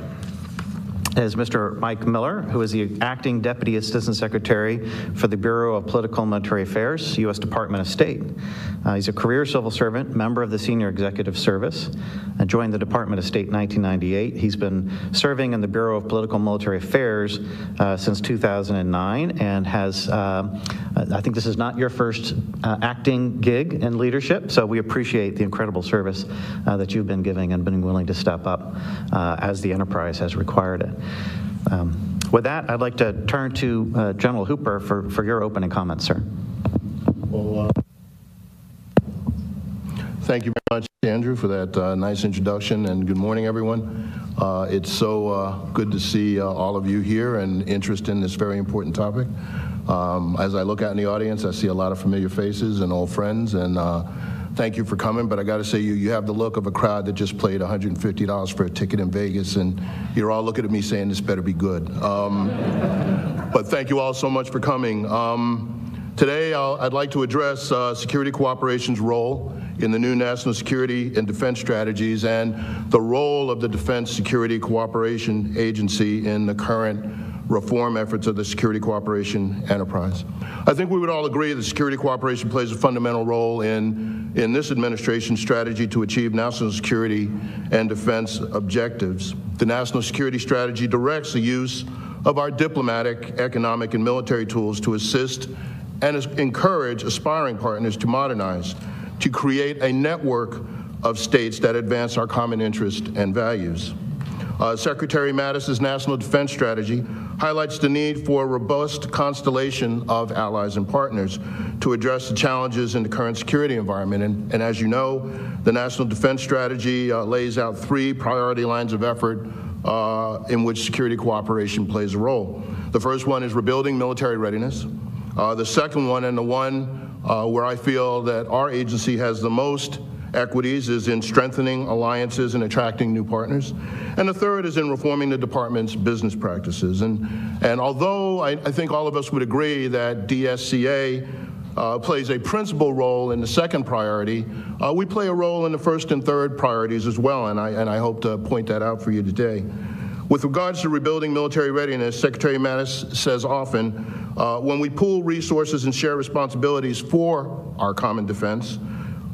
is Mr. Mike Miller, who is the Acting Deputy Assistant Secretary for the Bureau of Political and Military Affairs, U.S. Department of State. He's a career civil servant, member of the Senior Executive Service, and joined the Department of State in 1998. He's been serving in the Bureau of Political and Military Affairs since 2009 and has, I think this is not your first acting gig in leadership, so we appreciate the incredible service that you've been giving and been willing to step up as the enterprise has required it. With that, I'd like to turn to General Hooper for your opening comments, sir. Well, thank you very much, Andrew, for that nice introduction, and good morning, everyone. It's so good to see all of you here and interest in this very important topic. As I look out in the audience, I see a lot of familiar faces and old friends, and thank you for coming, but I got to say, you have the look of a crowd that just paid $150 for a ticket in Vegas, and you're all looking at me saying this better be good. But thank you all so much for coming. Today, I'd like to address security cooperation's role in the new national security and defense strategies and the role of the Defense Security Cooperation Agency in the current reform efforts of the security cooperation enterprise. I think we would all agree that security cooperation plays a fundamental role in this administration's strategy to achieve national security and defense objectives. The national security strategy directs the use of our diplomatic, economic, and military tools to assist and encourage aspiring partners to modernize, to create a network of states that advance our common interests and values. Secretary Mattis's national defense strategy highlights the need for a robust constellation of allies and partners to address the challenges in the current security environment. And as you know, the national defense strategy lays out 3 priority lines of effort in which security cooperation plays a role. The first one is rebuilding military readiness. The second one, and the one where I feel that our agency has the most equities, is in strengthening alliances and attracting new partners. And the third is in reforming the department's business practices. And although I think all of us would agree that DSCA plays a principal role in the second priority, we play a role in the first and third priorities as well, and I hope to point that out for you today. With regards to rebuilding military readiness, Secretary Mattis says often, when we pool resources and share responsibilities for our common defense,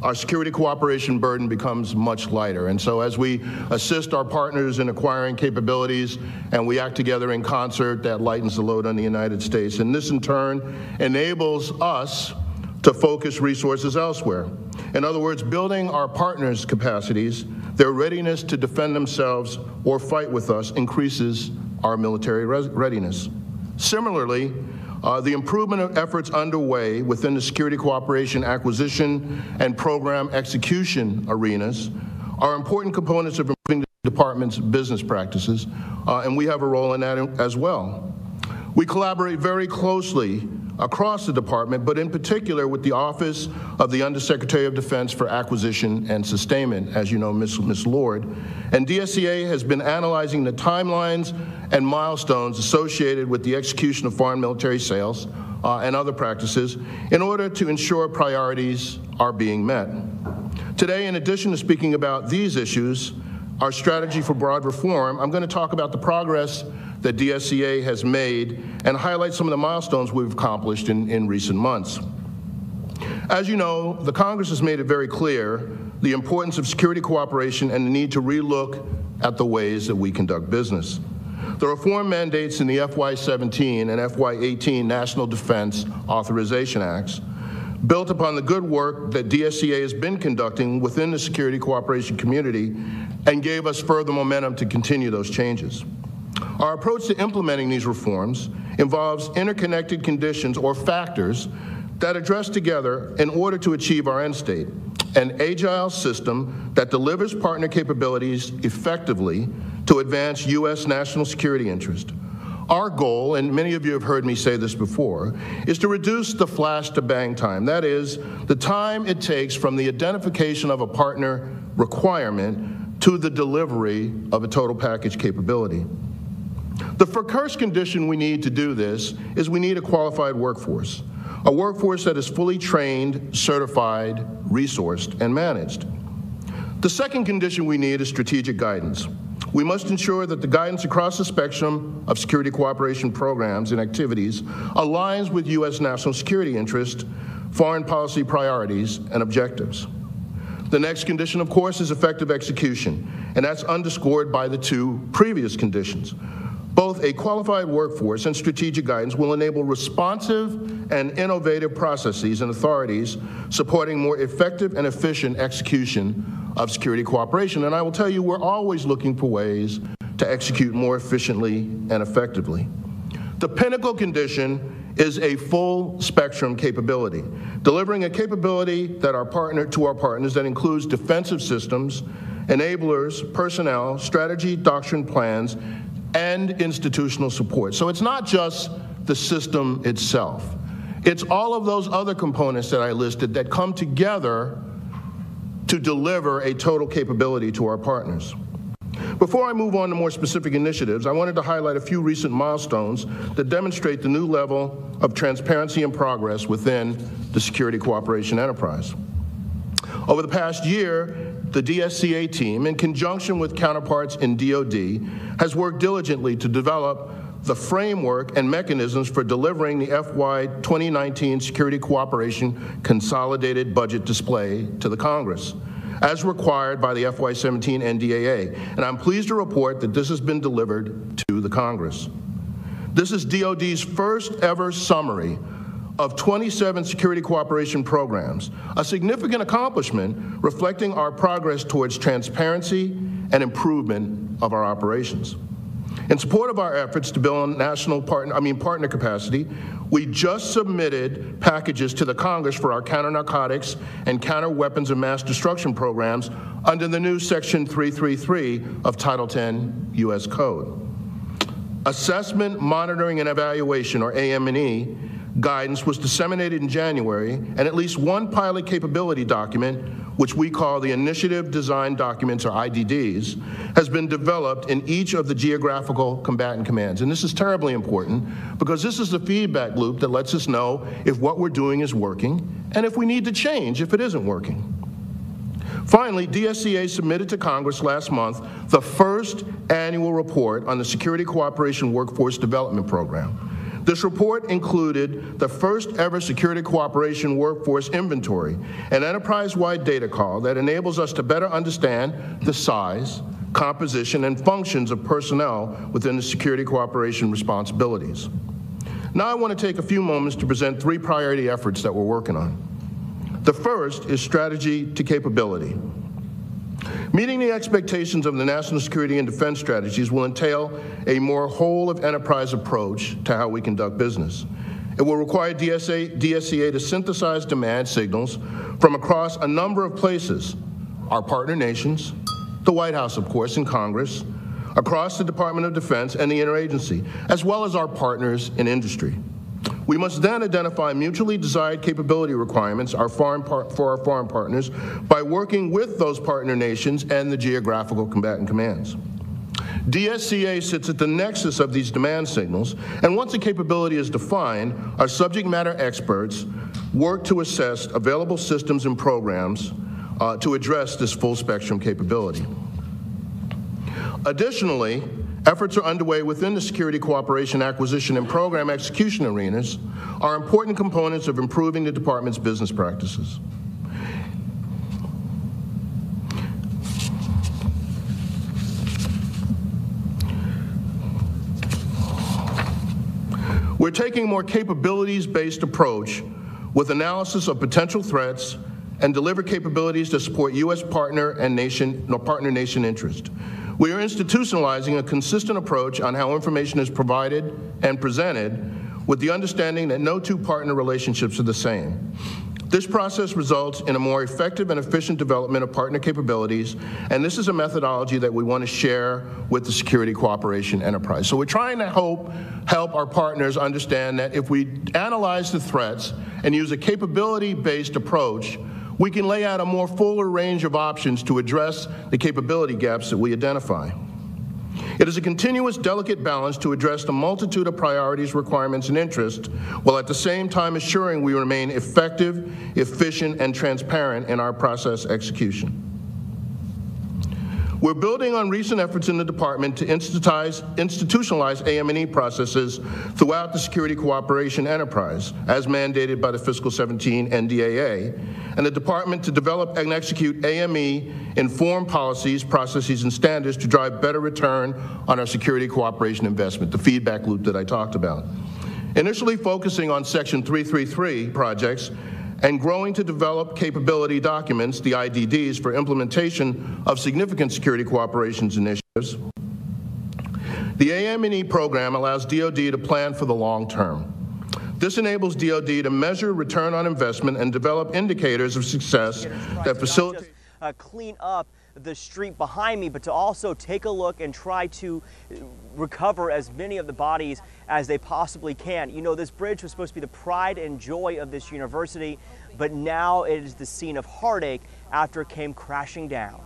our security cooperation burden becomes much lighter. And so as we assist our partners in acquiring capabilities and we act together in concert, that lightens the load on the United States. And this in turn enables us to focus resources elsewhere. In other words, building our partners' capacities, their readiness to defend themselves or fight with us increases our military readiness. Similarly, the improvement of efforts underway within the security cooperation acquisition and program execution arenas are important components of improving the department's business practices, and we have a role in that as well. We collaborate very closely across the department, but in particular with the Office of the Undersecretary of Defense for Acquisition and Sustainment, as you know, Ms. Lord. And DSCA has been analyzing the timelines and milestones associated with the execution of foreign military sales and other practices in order to ensure priorities are being met. Today, in addition to speaking about these issues, our strategy for broad reform, I'm going to talk about the progress that DSCA has made and highlight some of the milestones we've accomplished in recent months. As you know, the Congress has made it very clear the importance of security cooperation and the need to relook at the ways that we conduct business. The reform mandates in the FY17 and FY18 National Defense Authorization Acts built upon the good work that DSCA has been conducting within the security cooperation community and gave us further momentum to continue those changes. Our approach to implementing these reforms involves interconnected conditions or factors that address together in order to achieve our end state. an agile system that delivers partner capabilities effectively to advance U.S. national security interest. Our goal, and many of you have heard me say this before, is to reduce the flash to bang time. That is, the time it takes from the identification of a partner requirement to the delivery of a total package capability. The first condition we need to do this is we need a qualified workforce, a workforce that is fully trained, certified, resourced, and managed. The second condition we need is strategic guidance. We must ensure that the guidance across the spectrum of security cooperation programs and activities aligns with U.S. national security interests, foreign policy priorities, and objectives. The next condition, of course, is effective execution, and that's underscored by the two previous conditions. Both a qualified workforce and strategic guidance will enable responsive and innovative processes and authorities supporting more effective and efficient execution of security cooperation. And I will tell you, we're always looking for ways to execute more efficiently and effectively. The pinnacle condition is a full spectrum capability, delivering a capability that to our partners that includes defensive systems, enablers, personnel, strategy, doctrine, plans, and institutional support. So it's not just the system itself. It's all of those other components that I listed that come together to deliver a total capability to our partners. Before I move on to more specific initiatives, I wanted to highlight a few recent milestones that demonstrate the new level of transparency and progress within the security cooperation enterprise. Over the past year, the DSCA team, in conjunction with counterparts in DoD, has worked diligently to develop the framework and mechanisms for delivering the FY 2019 Security Cooperation Consolidated Budget Display to the Congress, as required by the FY 17 NDAA. And I'm pleased to report that this has been delivered to the Congress. This is DoD's first ever summary of 27 security cooperation programs, a significant accomplishment reflecting our progress towards transparency and improvement of our operations. In support of our efforts to build national partner capacity, we just submitted packages to the Congress for our counter-narcotics and counter-weapons of mass destruction programs under the new Section 333 of Title 10 U.S. Code. Assessment, monitoring, and evaluation, or AM&E, guidance was disseminated in January, and at least one pilot capability document, which we call the Initiative Design Documents, or IDDs, has been developed in each of the geographical combatant commands. And this is terribly important because this is the feedback loop that lets us know if what we're doing is working and if we need to change if it isn't working. Finally, DSCA submitted to Congress last month the first annual report on the Security Cooperation Workforce Development Program. This report included the first ever security cooperation workforce inventory, an enterprise-wide data call that enables us to better understand the size, composition, and functions of personnel within the security cooperation responsibilities. Now I want to take a few moments to present three priority efforts that we're working on. The first is strategy to capability. Meeting the expectations of the national security and defense strategies will entail a more whole-of-enterprise approach to how we conduct business. It will require DSCA to synthesize demand signals from across a number of places, our partner nations, the White House, of course, and Congress, across the Department of Defense and the interagency, as well as our partners in industry. We must then identify mutually desired capability requirements for our foreign partners by working with those partner nations and the geographical combatant commands. DSCA sits at the nexus of these demand signals, and once a capability is defined, our subject matter experts work to assess available systems and programs to address this full spectrum capability. Additionally, efforts are underway within the security cooperation acquisition and program execution arenas are important components of improving the department's business practices. We're taking a more capabilities-based approach with analysis of potential threats and deliver capabilities to support U.S. partner nation interest. We are institutionalizing a consistent approach on how information is provided and presented with the understanding that no two partner relationships are the same. This process results in a more effective and efficient development of partner capabilities, and this is a methodology that we want to share with the security cooperation enterprise. So we're trying to help our partners understand that if we analyze the threats and use a capability-based approach, we can lay out a more fuller range of options to address the capability gaps that we identify. It is a continuous, delicate balance to address the multitude of priorities, requirements, and interests, while at the same time assuring we remain effective, efficient, and transparent in our process execution. We're building on recent efforts in the department to institutionalize AM&E processes throughout the security cooperation enterprise, as mandated by the fiscal 17 NDAA, and the department to develop and execute AME-informed policies, processes, and standards to drive better return on our security cooperation investment, the feedback loop that I talked about. Initially focusing on Section 333 projects, and growing to develop capability documents, the IDDs, for implementation of significant security cooperations initiatives. The AM&E program allows DoD to plan for the long term. This enables DoD to measure return on investment and develop indicators of success that facilitate clean up the street behind me, but to also take a look and try to recover as many of the bodies as they possibly can. You know, this bridge was supposed to be the pride and joy of this university, but now it is the scene of heartache after it came crashing down.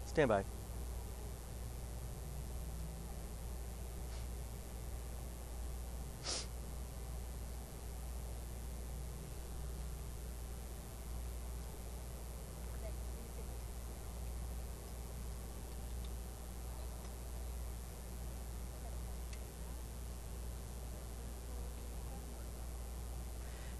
Stand by.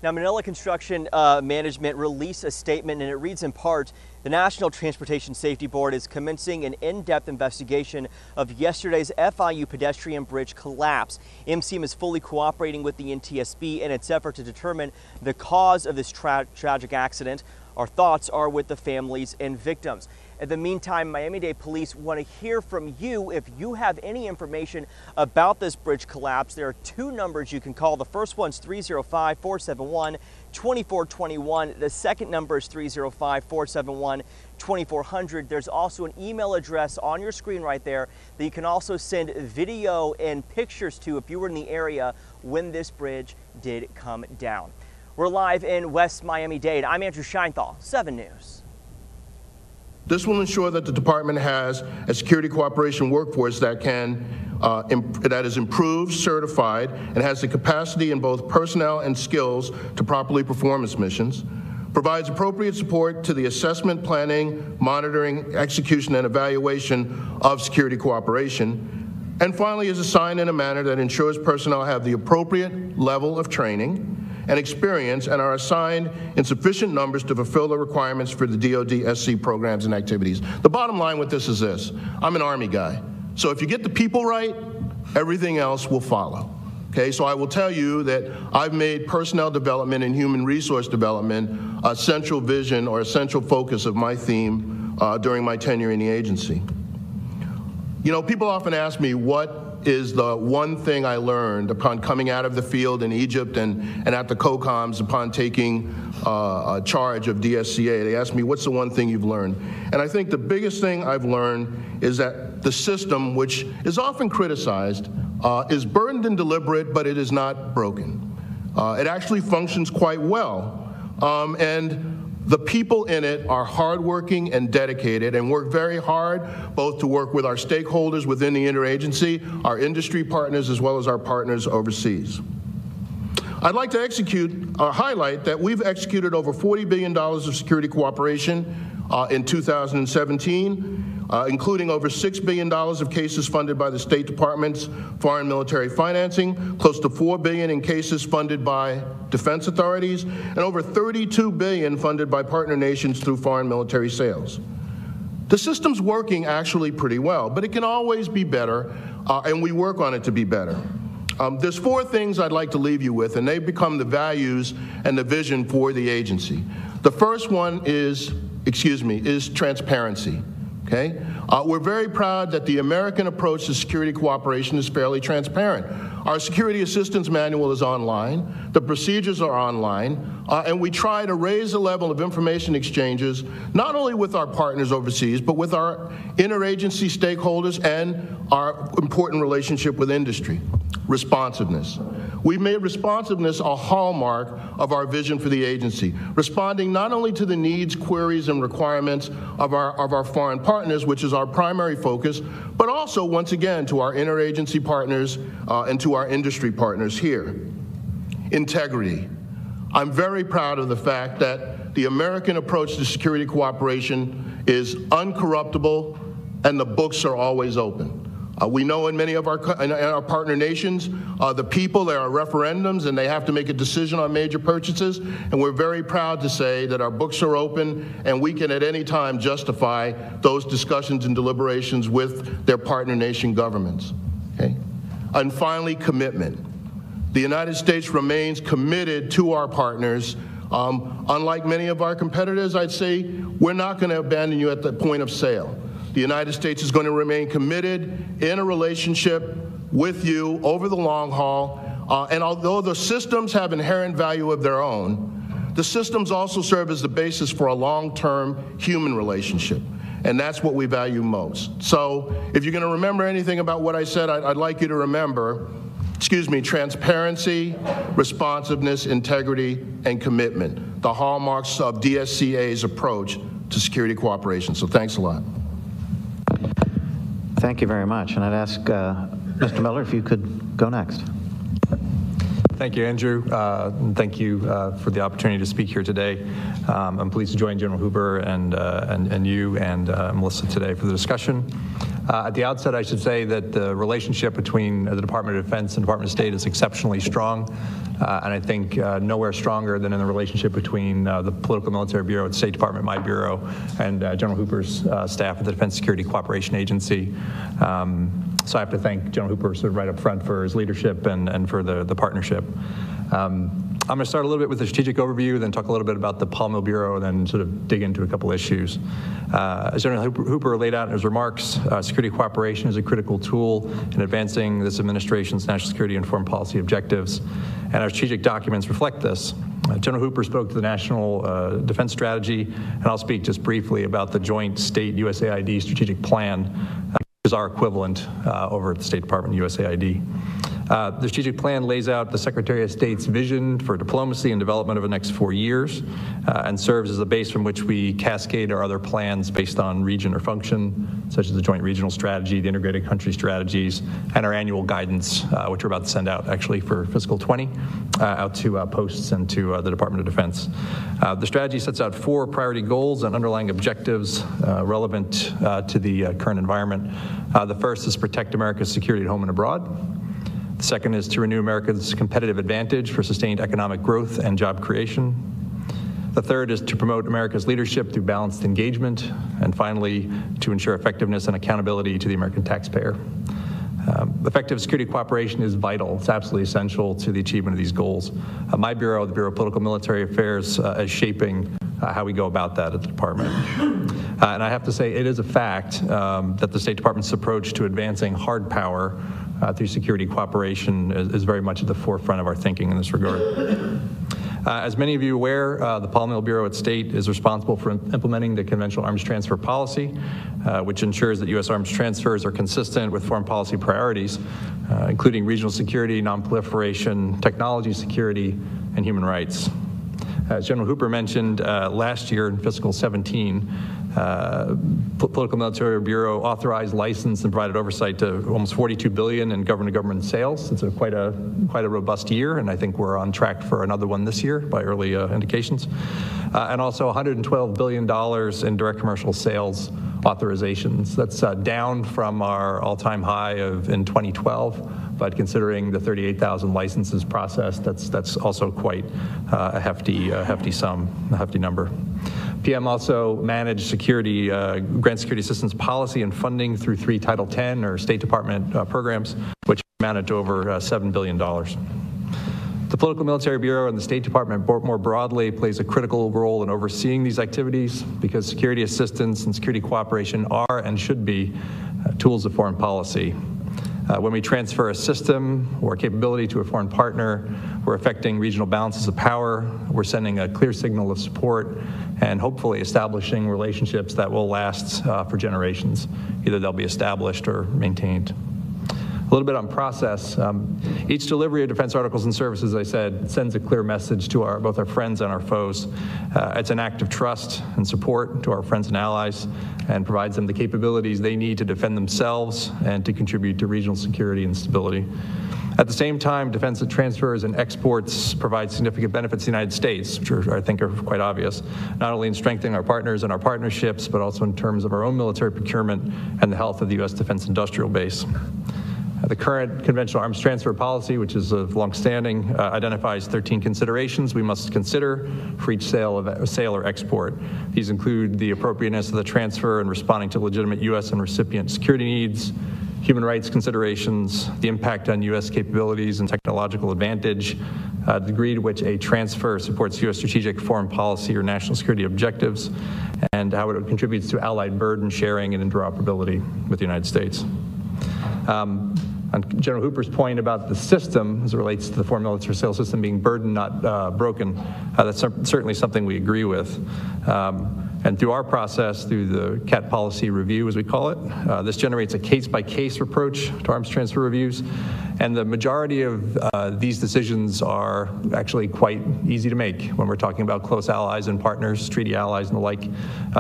Now, Manila Construction Management released a statement, and it reads in part, the National Transportation Safety Board is commencing an in-depth investigation of yesterday's FIU pedestrian bridge collapse. MCM is fully cooperating with the NTSB in its effort to determine the cause of this tragic accident. Our thoughts are with the families and victims. In the meantime, Miami-Dade police want to hear from you if you have any information about this bridge collapse. There are two numbers you can call. The first one's 305-471-2421. The second number is 305-471-2400. There's also an email address on your screen right there that you can also send video and pictures to if you were in the area when this bridge did come down. We're live in West Miami-Dade. I'm Andrew Scheinthal, 7 News. This will ensure that the department has a security cooperation workforce that that is improved, certified, and has the capacity in both personnel and skills to properly perform its missions, provides appropriate support to the assessment, planning, monitoring, execution, and evaluation of security cooperation, and finally is assigned in a manner that ensures personnel have the appropriate level of training and experience and are assigned in sufficient numbers to fulfill the requirements for the DoD SC programs and activities. The bottom line with this is this: I'm an Army guy. So if you get the people right, everything else will follow. Okay, so I will tell you that I've made personnel development and human resource development a central vision or a central focus of my theme during my tenure in the agency. You know, people often ask me what is the one thing I learned upon coming out of the field in Egypt and at the COCOMs upon taking charge of DSCA. They asked me, what's the one thing you've learned? And I think the biggest thing I've learned is that the system, which is often criticized, is burdened and deliberate, but it is not broken. It actually functions quite well. And the people in it are hardworking and dedicated and work very hard both to work with our stakeholders within the interagency, our industry partners, as well as our partners overseas. I'd like to highlight that we've executed over $40 billion of security cooperation in 2017, including over $6 billion of cases funded by the State Department's foreign military financing, close to $4 billion in cases funded by defense authorities, and over $32 billion funded by partner nations through foreign military sales. The system's working actually pretty well, but it can always be better, and we work on it to be better. There's four things I'd like to leave you with, and they become the values and the vision for the agency. The first one is transparency. Okay? We're very proud that the American approach to security cooperation is fairly transparent. Our security assistance manual is online, the procedures are online, and we try to raise the level of information exchanges, not only with our partners overseas, but with our interagency stakeholders and our important relationship with industry. Responsiveness. We've made responsiveness a hallmark of our vision for the agency, responding not only to the needs, queries, and requirements of our foreign partners, which is our primary focus, but also, once again, to our interagency partners and to our industry partners here. Integrity. I'm very proud of the fact that the American approach to security cooperation is uncorruptible and the books are always open. We know in many of our partner nations, the people, there are referendums and they have to make a decision on major purchases, and we're very proud to say that our books are open and we can at any time justify those discussions and deliberations with their partner nation governments. Okay? And finally, commitment. The United States remains committed to our partners. Unlike many of our competitors, I'd say we're not going to abandon you at the point of sale. The United States is going to remain committed in a relationship with you over the long haul. And although the systems have inherent value of their own, the systems also serve as the basis for a long-term human relationship. And that's what we value most. So if you're going to remember anything about what I said, I'd like you to remember, transparency, responsiveness, integrity, and commitment, the hallmarks of DSCA's approach to security cooperation. So thanks a lot. Thank you very much. And I'd ask Mr. Miller if you could go next. Thank you, Andrew. And thank you for the opportunity to speak here today. I'm pleased to join General Hooper and you and Melissa today for the discussion. At the outset, I should say that the relationship between the Department of Defense and Department of State is exceptionally strong. And I think nowhere stronger than in the relationship between the Political Military Bureau at the State Department, my bureau, and General Hooper's staff at the Defense Security Cooperation Agency. So I have to thank General Hooper sort of right up front for his leadership and for the partnership. I'm going to start a little bit with the strategic overview, then talk a little bit about the Polymill Bureau, and then sort of dig into a couple issues. As General Hooper laid out in his remarks, security cooperation is a critical tool in advancing this administration's national security and foreign policy objectives, and our strategic documents reflect this. General Hooper spoke to the National Defense Strategy, and I'll speak just briefly about the Joint State USAID Strategic Plan, which is our equivalent over at the State Department USAID. The strategic plan lays out the Secretary of State's vision for diplomacy and development over the next 4 years and serves as the base from which we cascade our other plans based on region or function, such as the Joint Regional Strategy, the Integrated Country Strategies, and our annual guidance, which we're about to send out actually for fiscal 20, out to posts and to the Department of Defense. The strategy sets out 4 priority goals and underlying objectives relevant to the current environment. The first is protect America's security at home and abroad. The second is to renew America's competitive advantage for sustained economic growth and job creation. The third is to promote America's leadership through balanced engagement. And finally, to ensure effectiveness and accountability to the American taxpayer. Effective security cooperation is vital. It's absolutely essential to the achievement of these goals. My bureau, the Bureau of Political Military Affairs, is shaping how we go about that at the department. And I have to say, it is a fact that the State Department's approach to advancing hard power through security cooperation is very much at the forefront of our thinking in this regard. As many of you are aware, the Paul Mill Bureau at State is responsible for implementing the conventional arms transfer policy, which ensures that U.S. arms transfers are consistent with foreign policy priorities, including regional security, nonproliferation, technology security, and human rights. As General Hooper mentioned, last year in fiscal 17, Political Military Bureau authorized, licensed, and provided oversight to almost $42 billion in government-to-government sales. It's quite a robust year, and I think we're on track for another one this year by early indications. And also $112 billion in direct commercial sales authorizations. That's down from our all-time high in 2012, but considering the 38,000 licenses processed, that's also quite a hefty number. PM also managed security, grant security assistance policy and funding through 3 Title X or State Department programs, which amounted to over $7 billion. The Political Military Bureau and the State Department more broadly plays a critical role in overseeing these activities because security assistance and security cooperation are and should be tools of foreign policy. When we transfer a system or capability to a foreign partner, we're affecting regional balances of power, we're sending a clear signal of support, and hopefully establishing relationships that will last for generations. Either they'll be established or maintained. A little bit on process. Each delivery of defense articles and services, as I said, sends a clear message to both our friends and our foes. It's an act of trust and support to our friends and allies and provides them the capabilities they need to defend themselves and to contribute to regional security and stability. At the same time, defense transfers and exports provide significant benefits to the United States, which I think are quite obvious, not only in strengthening our partners and our partnerships, but also in terms of our own military procurement and the health of the U.S. defense industrial base. The current conventional arms transfer policy, which is longstanding, identifies 13 considerations we must consider for each sale or export. These include the appropriateness of the transfer and responding to legitimate U.S. and recipient security needs, human rights considerations, the impact on U.S. capabilities and technological advantage, the degree to which a transfer supports U.S. strategic foreign policy or national security objectives, and how it contributes to allied burden sharing and interoperability with the United States. On General Hooper's point about the system as it relates to the foreign military sales system being burdened, not broken, that's certainly something we agree with. And through our process, through the CAT policy review, as we call it, this generates a case-by-case approach to arms transfer reviews. And the majority of these decisions are actually quite easy to make when we're talking about close allies and partners, treaty allies and the like.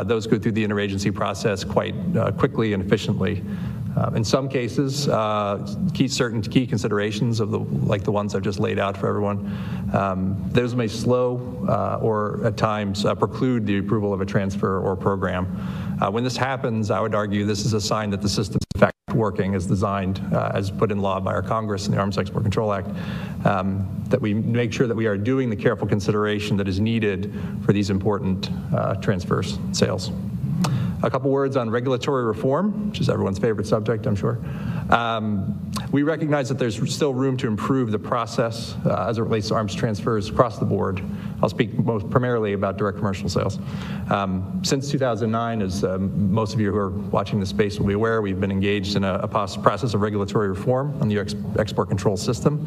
Those go through the interagency process quite quickly and efficiently. In some cases, certain key considerations like the ones I've just laid out for everyone, those may slow or at times preclude the approval of a transfer or program. When this happens, I would argue this is a sign that the system is in fact working as designed, as put in law by our Congress in the Arms Export Control Act, that we make sure that we are doing the careful consideration that is needed for these important transfers, sales. A couple words on regulatory reform, which is everyone's favorite subject, I'm sure. We recognize that there's still room to improve the process as it relates to arms transfers across the board. I'll speak most primarily about direct commercial sales. Since 2009, as most of you who are watching this space will be aware, we've been engaged in a process of regulatory reform on the export control system.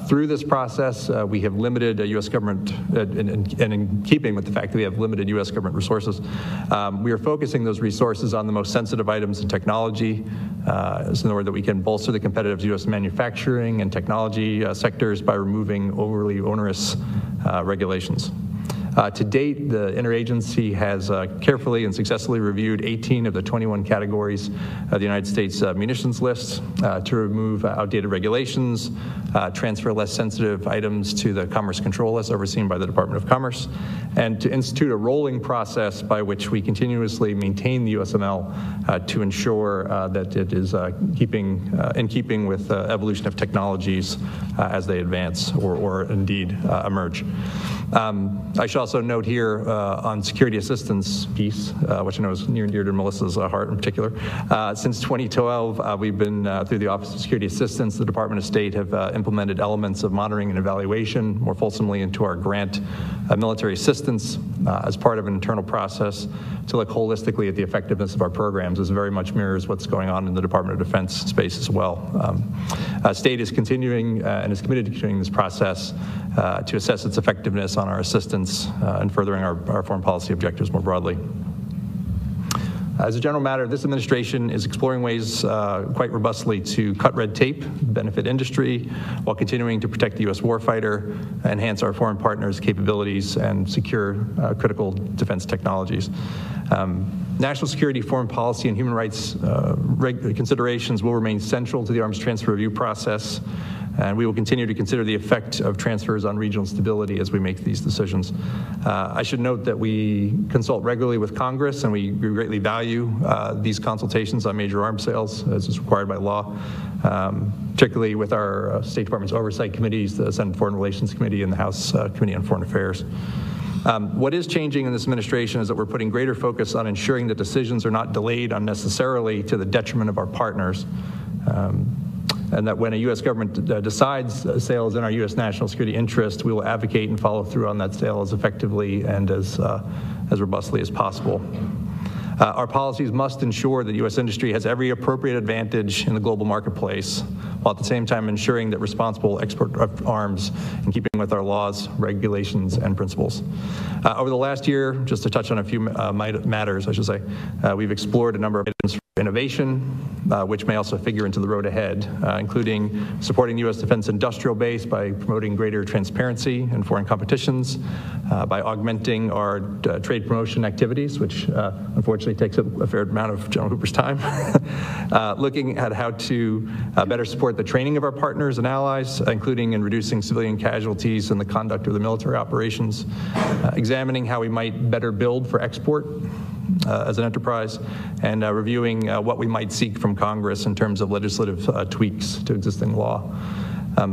Through this process, we have limited U.S. government, and in keeping with the fact that we have limited U.S. government resources, we are focusing those resources on the most sensitive items in technology, in order that we can bolster the competitive U.S. manufacturing and technology sectors by removing overly onerous regulations. To date, the interagency has carefully and successfully reviewed 18 of the 21 categories of the United States munitions list to remove outdated regulations, transfer less sensitive items to the Commerce Control List overseen by the Department of Commerce, and to institute a rolling process by which we continuously maintain the USML to ensure that it is in keeping with evolution of technologies as they advance or indeed emerge. I should also also note here on security assistance piece, which I know is near and dear to Melissa's heart in particular. Since 2012, we've been, through the Office of Security Assistance, the Department of State have implemented elements of monitoring and evaluation more fulsomely into our grant military assistance as part of an internal process to look holistically at the effectiveness of our programs. This very much mirrors what's going on in the Department of Defense space as well. State is continuing and is committed to continuing this process to assess its effectiveness on our assistance and furthering our foreign policy objectives more broadly. As a general matter, this administration is exploring ways quite robustly to cut red tape, benefit industry, while continuing to protect the U.S. warfighter, enhance our foreign partners' capabilities, and secure critical defense technologies. National security, foreign policy, and human rights considerations will remain central to the arms transfer review process, and we will continue to consider the effect of transfers on regional stability as we make these decisions. I should note that we consult regularly with Congress, and we greatly value these consultations on major arms sales, as is required by law, particularly with our State Department's oversight committees, the Senate Foreign Relations Committee and the House Committee on Foreign Affairs. What is changing in this administration is that we're putting greater focus on ensuring that decisions are not delayed unnecessarily to the detriment of our partners. And that when a U.S. government decides a sale is in our U.S. national security interest, we will advocate and follow through on that sale as effectively and as robustly as possible. Our policies must ensure that U.S. industry has every appropriate advantage in the global marketplace, while at the same time ensuring that responsible export of arms in keeping with our laws, regulations, and principles. Over the last year, just to touch on a few matters, I should say, we've explored a number of items for innovation, which may also figure into the road ahead, including supporting the U.S. defense industrial base by promoting greater transparency in foreign competitions, by augmenting our trade promotion activities, which unfortunately takes up a fair amount of General Hooper's time, looking at how to better support the training of our partners and allies, including in reducing civilian casualties in the conduct of the military operations, examining how we might better build for export as an enterprise, and reviewing what we might seek from Congress in terms of legislative tweaks to existing law.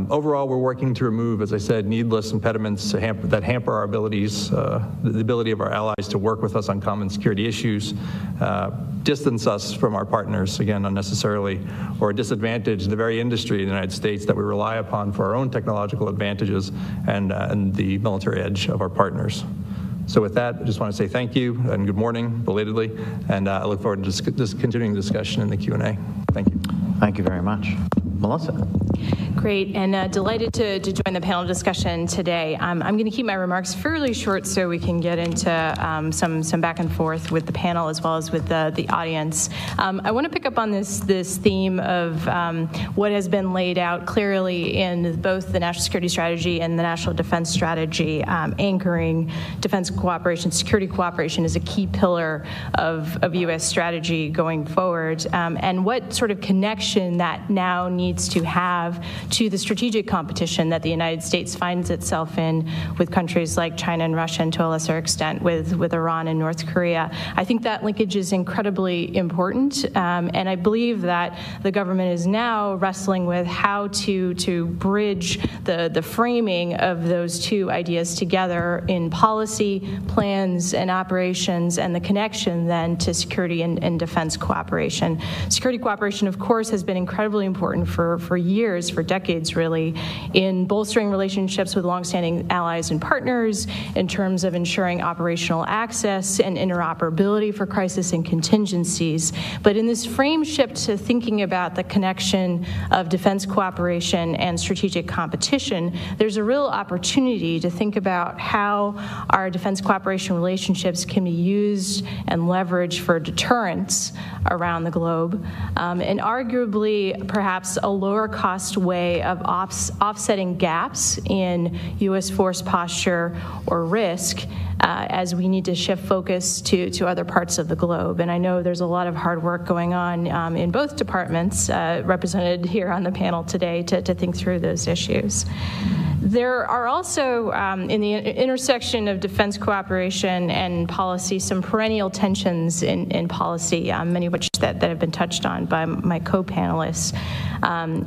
Overall, we're working to remove, as I said, needless impediments that hamper our abilities, the ability of our allies to work with us on common security issues, distance us from our partners, again, unnecessarily, or disadvantage the very industry in the United States that we rely upon for our own technological advantages and the military edge of our partners. So with that, I just want to say thank you and good morning, belatedly, and I look forward to just continuing the discussion in the Q&A. Thank you. Thank you very much. Melissa. Great, and delighted to join the panel discussion today. I'm going to keep my remarks fairly short so we can get into some back and forth with the panel as well as with the audience. I want to pick up on this theme of what has been laid out clearly in both the National Security Strategy and the National Defense Strategy, anchoring defense cooperation, security cooperation is a key pillar of U.S. strategy going forward, and what sort of connection that now needs to have to the strategic competition that the United States finds itself in with countries like China and Russia, and to a lesser extent with Iran and North Korea. I think that linkage is incredibly important, and I believe that the government is now wrestling with how to bridge the framing of those two ideas together in policy, plans, and operations, and the connection then to security and defense cooperation. Security cooperation, of course, has been incredibly important for years, for decades really, in bolstering relationships with longstanding allies and partners, in terms of ensuring operational access and interoperability for crisis and contingencies. But in this frame shift to thinking about the connection of defense cooperation and strategic competition, there's a real opportunity to think about how our defense cooperation relationships can be used and leveraged for deterrence around the globe, and arguably perhaps a lower cost way of offsetting gaps in U.S. force posture or risk as we need to shift focus to other parts of the globe. And I know there's a lot of hard work going on in both departments represented here on the panel today to think through those issues. There are also, in the intersection of defense cooperation and policy, some perennial tensions in policy, many of which that have been touched on by my co-panelists,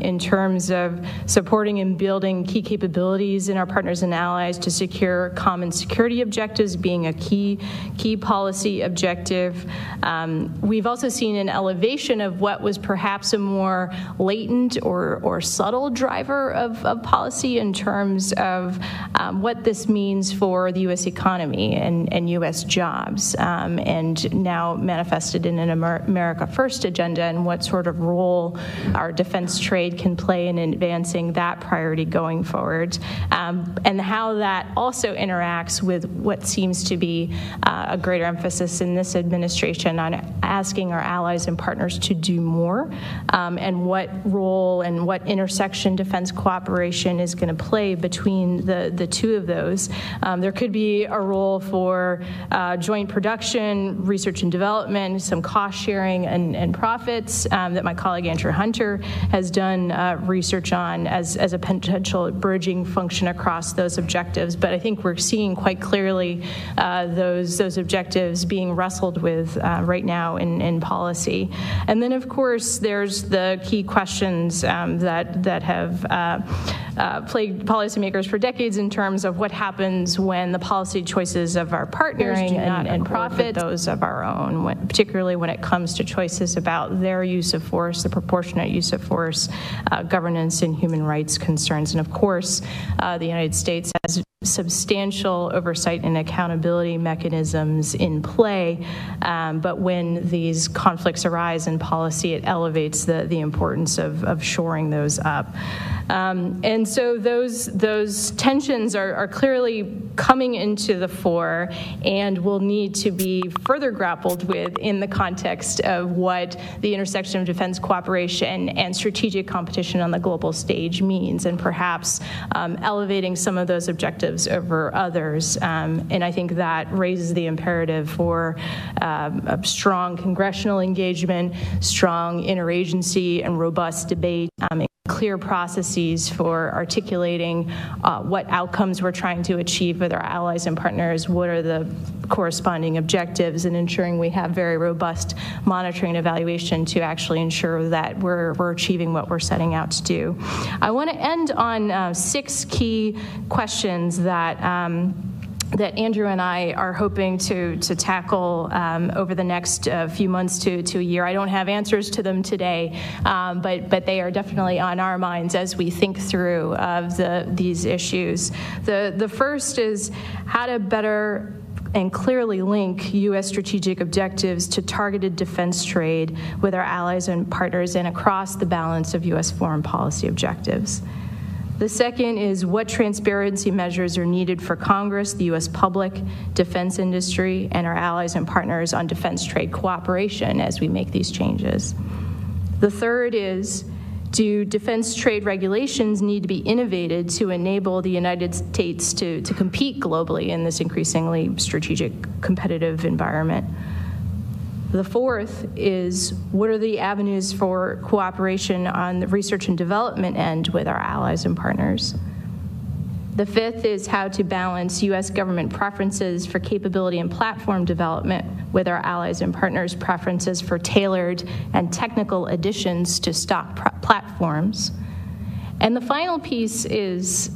in terms of supporting and building key capabilities in our partners and allies to secure common security objectives being a key policy objective. We've also seen an elevation of what was perhaps a more latent or subtle driver of policy in terms of what this means for the U.S. economy and U.S. jobs, and now manifested in an America First agenda and what sort of role our defense trade can play in advancing that priority going forward, and how that also interacts with what seems to be a greater emphasis in this administration on asking our allies and partners to do more, and what role and what intersection defense cooperation is going to play between the two of those. There could be a role for joint production, research and development, some cost sharing and profits that my colleague Andrew Hunter has done research on as a potential bridging function across those objectives. But I think we're seeing quite clearly those objectives being wrestled with right now in policy. And then, of course, there's the key questions that have plagued policymakers for decades in terms of what happens when the policy choices of our partners and profit those of our own, particularly when it comes to choices about their use of force, the proportionate use of force, governance and human rights concerns. And of course, the United States has substantial oversight and accountability mechanisms in play, but when these conflicts arise in policy, it elevates the importance of shoring those up. And so those tensions are clearly coming into the fore and will need to be further grappled with in the context of what the intersection of defense cooperation and strategic competition on the global stage means, and perhaps elevating some of those objectives over others. And I think that raises the imperative for a strong congressional engagement, strong interagency and robust debate, clear processes for articulating what outcomes we're trying to achieve with our allies and partners, what are the corresponding objectives, and ensuring we have very robust monitoring and evaluation to actually ensure that we're achieving what we're setting out to do. I want to end on 6 key questions that Andrew and I are hoping to tackle over the next few months to a year. I don't have answers to them today, but they are definitely on our minds as we think through these issues. The first is how to better and clearly link U.S. strategic objectives to targeted defense trade with our allies and partners and across the balance of U.S. foreign policy objectives. The second is what transparency measures are needed for Congress, the U.S. public, defense industry, and our allies and partners on defense trade cooperation as we make these changes. The third is, do defense trade regulations need to be innovated to enable the United States to compete globally in this increasingly strategic competitive environment? The fourth is, what are the avenues for cooperation on the research and development end with our allies and partners? The fifth is how to balance U.S. government preferences for capability and platform development with our allies and partners' preferences for tailored and technical additions to stock platforms. And the final piece is,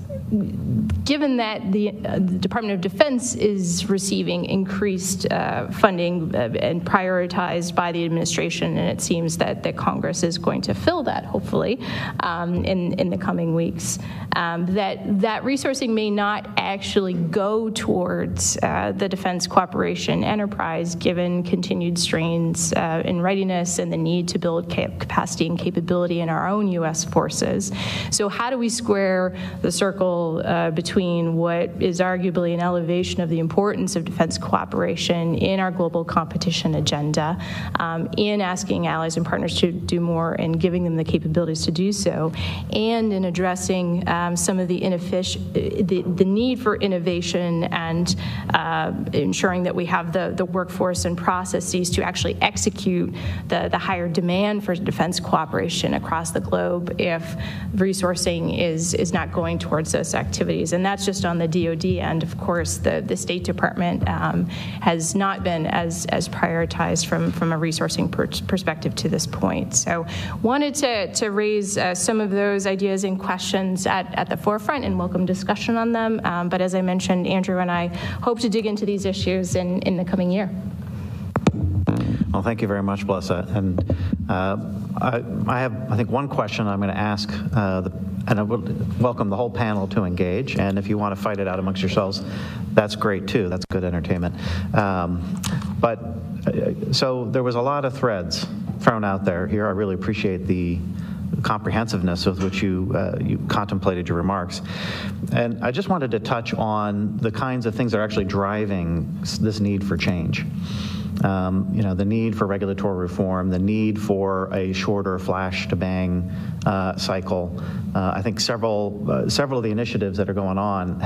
given that the Department of Defense is receiving increased funding and prioritized by the administration, and it seems that Congress is going to fill that, hopefully, in the coming weeks, that resourcing may not actually go towards the defense cooperation enterprise, given continued strains in readiness and the need to build capacity and capability in our own U.S. forces. So how do we square the circle between between what is arguably an elevation of the importance of defense cooperation in our global competition agenda, in asking allies and partners to do more and giving them the capabilities to do so, and in addressing some of the need for innovation and ensuring that we have the workforce and processes to actually execute the higher demand for defense cooperation across the globe if resourcing is not going towards those activities. And that's just on the DoD end. Of course, the State Department has not been as prioritized from a resourcing perspective to this point. So wanted to raise some of those ideas and questions at the forefront and welcome discussion on them. But as I mentioned, Andrew and I hope to dig into these issues in the coming year. Well, thank you very much, Blessa. And I have, I think, one question I'm going to ask, and I would welcome the whole panel to engage. And if you want to fight it out amongst yourselves, that's great too. That's good entertainment. So there was a lot of threads thrown out there here. I really appreciate the comprehensiveness with which you contemplated your remarks. And I just wanted to touch on the kinds of things that are actually driving this need for change. The need for regulatory reform, the need for a shorter flash to bang cycle. I think several of the initiatives that are going on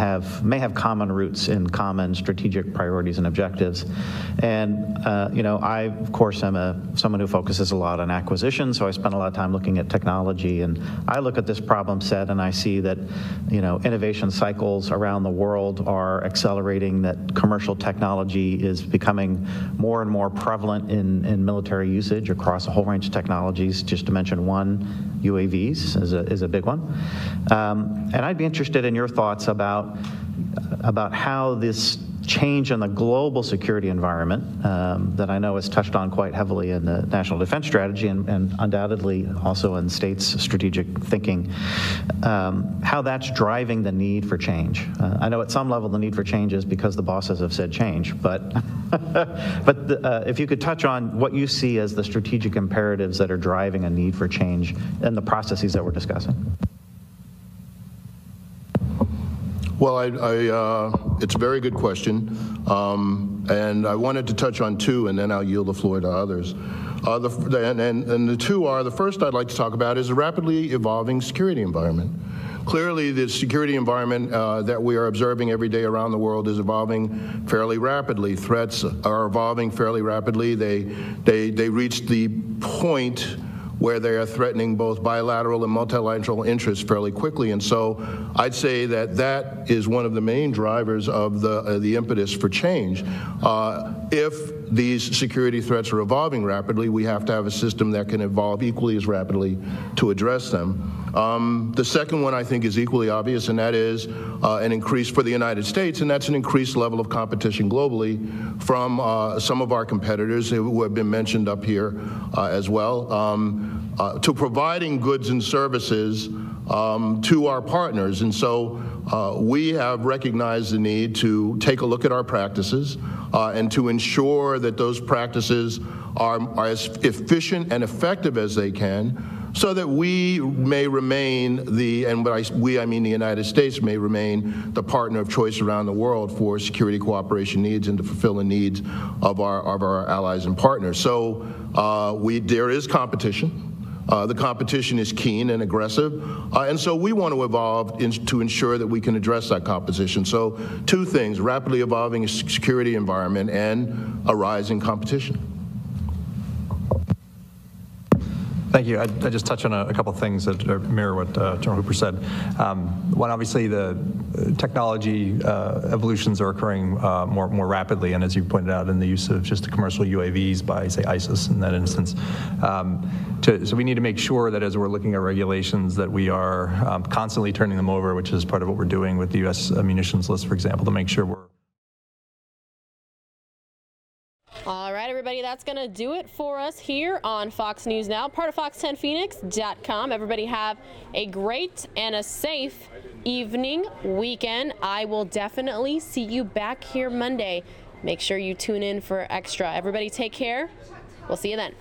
may have common roots in common strategic priorities and objectives. And I of course am someone who focuses a lot on acquisition, so I spend a lot of time looking at technology. And I look at this problem set and I see that innovation cycles around the world are accelerating, that commercial technology is becoming more and more prevalent in military usage across a whole range of technologies. Just to mention one, UAVs is a big one. And I'd be interested in your thoughts about how this change in the global security environment that I know is touched on quite heavily in the National Defense Strategy and undoubtedly also in states' strategic thinking, how that's driving the need for change. I know at some level the need for change is because the bosses have said change, but if you could touch on what you see as the strategic imperatives that are driving a need for change and the processes that we're discussing. Well, it's a very good question, and I wanted to touch on two, and then I'll yield the floor to others. The two are, the first I'd like to talk about is a rapidly evolving security environment. Clearly, the security environment that we are observing every day around the world is evolving fairly rapidly. Threats are evolving fairly rapidly. They reach the point where they are threatening both bilateral and multilateral interests fairly quickly. And so I'd say that is one of the main drivers of the impetus for change. If these security threats are evolving rapidly, we have to have a system that can evolve equally as rapidly to address them. The second one I think is equally obvious, and that is an increase for the United States, and that's an increased level of competition globally from some of our competitors who have been mentioned up here as well, to providing goods and services to our partners. And so we have recognized the need to take a look at our practices and to ensure that those practices are as efficient and effective as they can, so that we may remain and by we I mean the United States, may remain the partner of choice around the world for security cooperation needs and to fulfill the needs of our allies and partners. So there is competition. The competition is keen and aggressive, and so we want to evolve to ensure that we can address that competition. So two things: rapidly evolving security environment and a rise in competition. Thank you. I just touch on a couple of things that mirror what General Hooper said. One, obviously, the technology evolutions are occurring more rapidly, and as you pointed out, in the use of just the commercial UAVs by, say, ISIS in that instance. So we need to make sure that as we're looking at regulations that we are constantly turning them over, which is part of what we're doing with the U.S. munitions list, for example, to make sure we're. All right, everybody, that's going to do it for us here on Fox News Now, part of Fox10Phoenix.com. Everybody have a great and a safe evening, weekend. I will definitely see you back here Monday. Make sure you tune in for extra. Everybody take care. We'll see you then.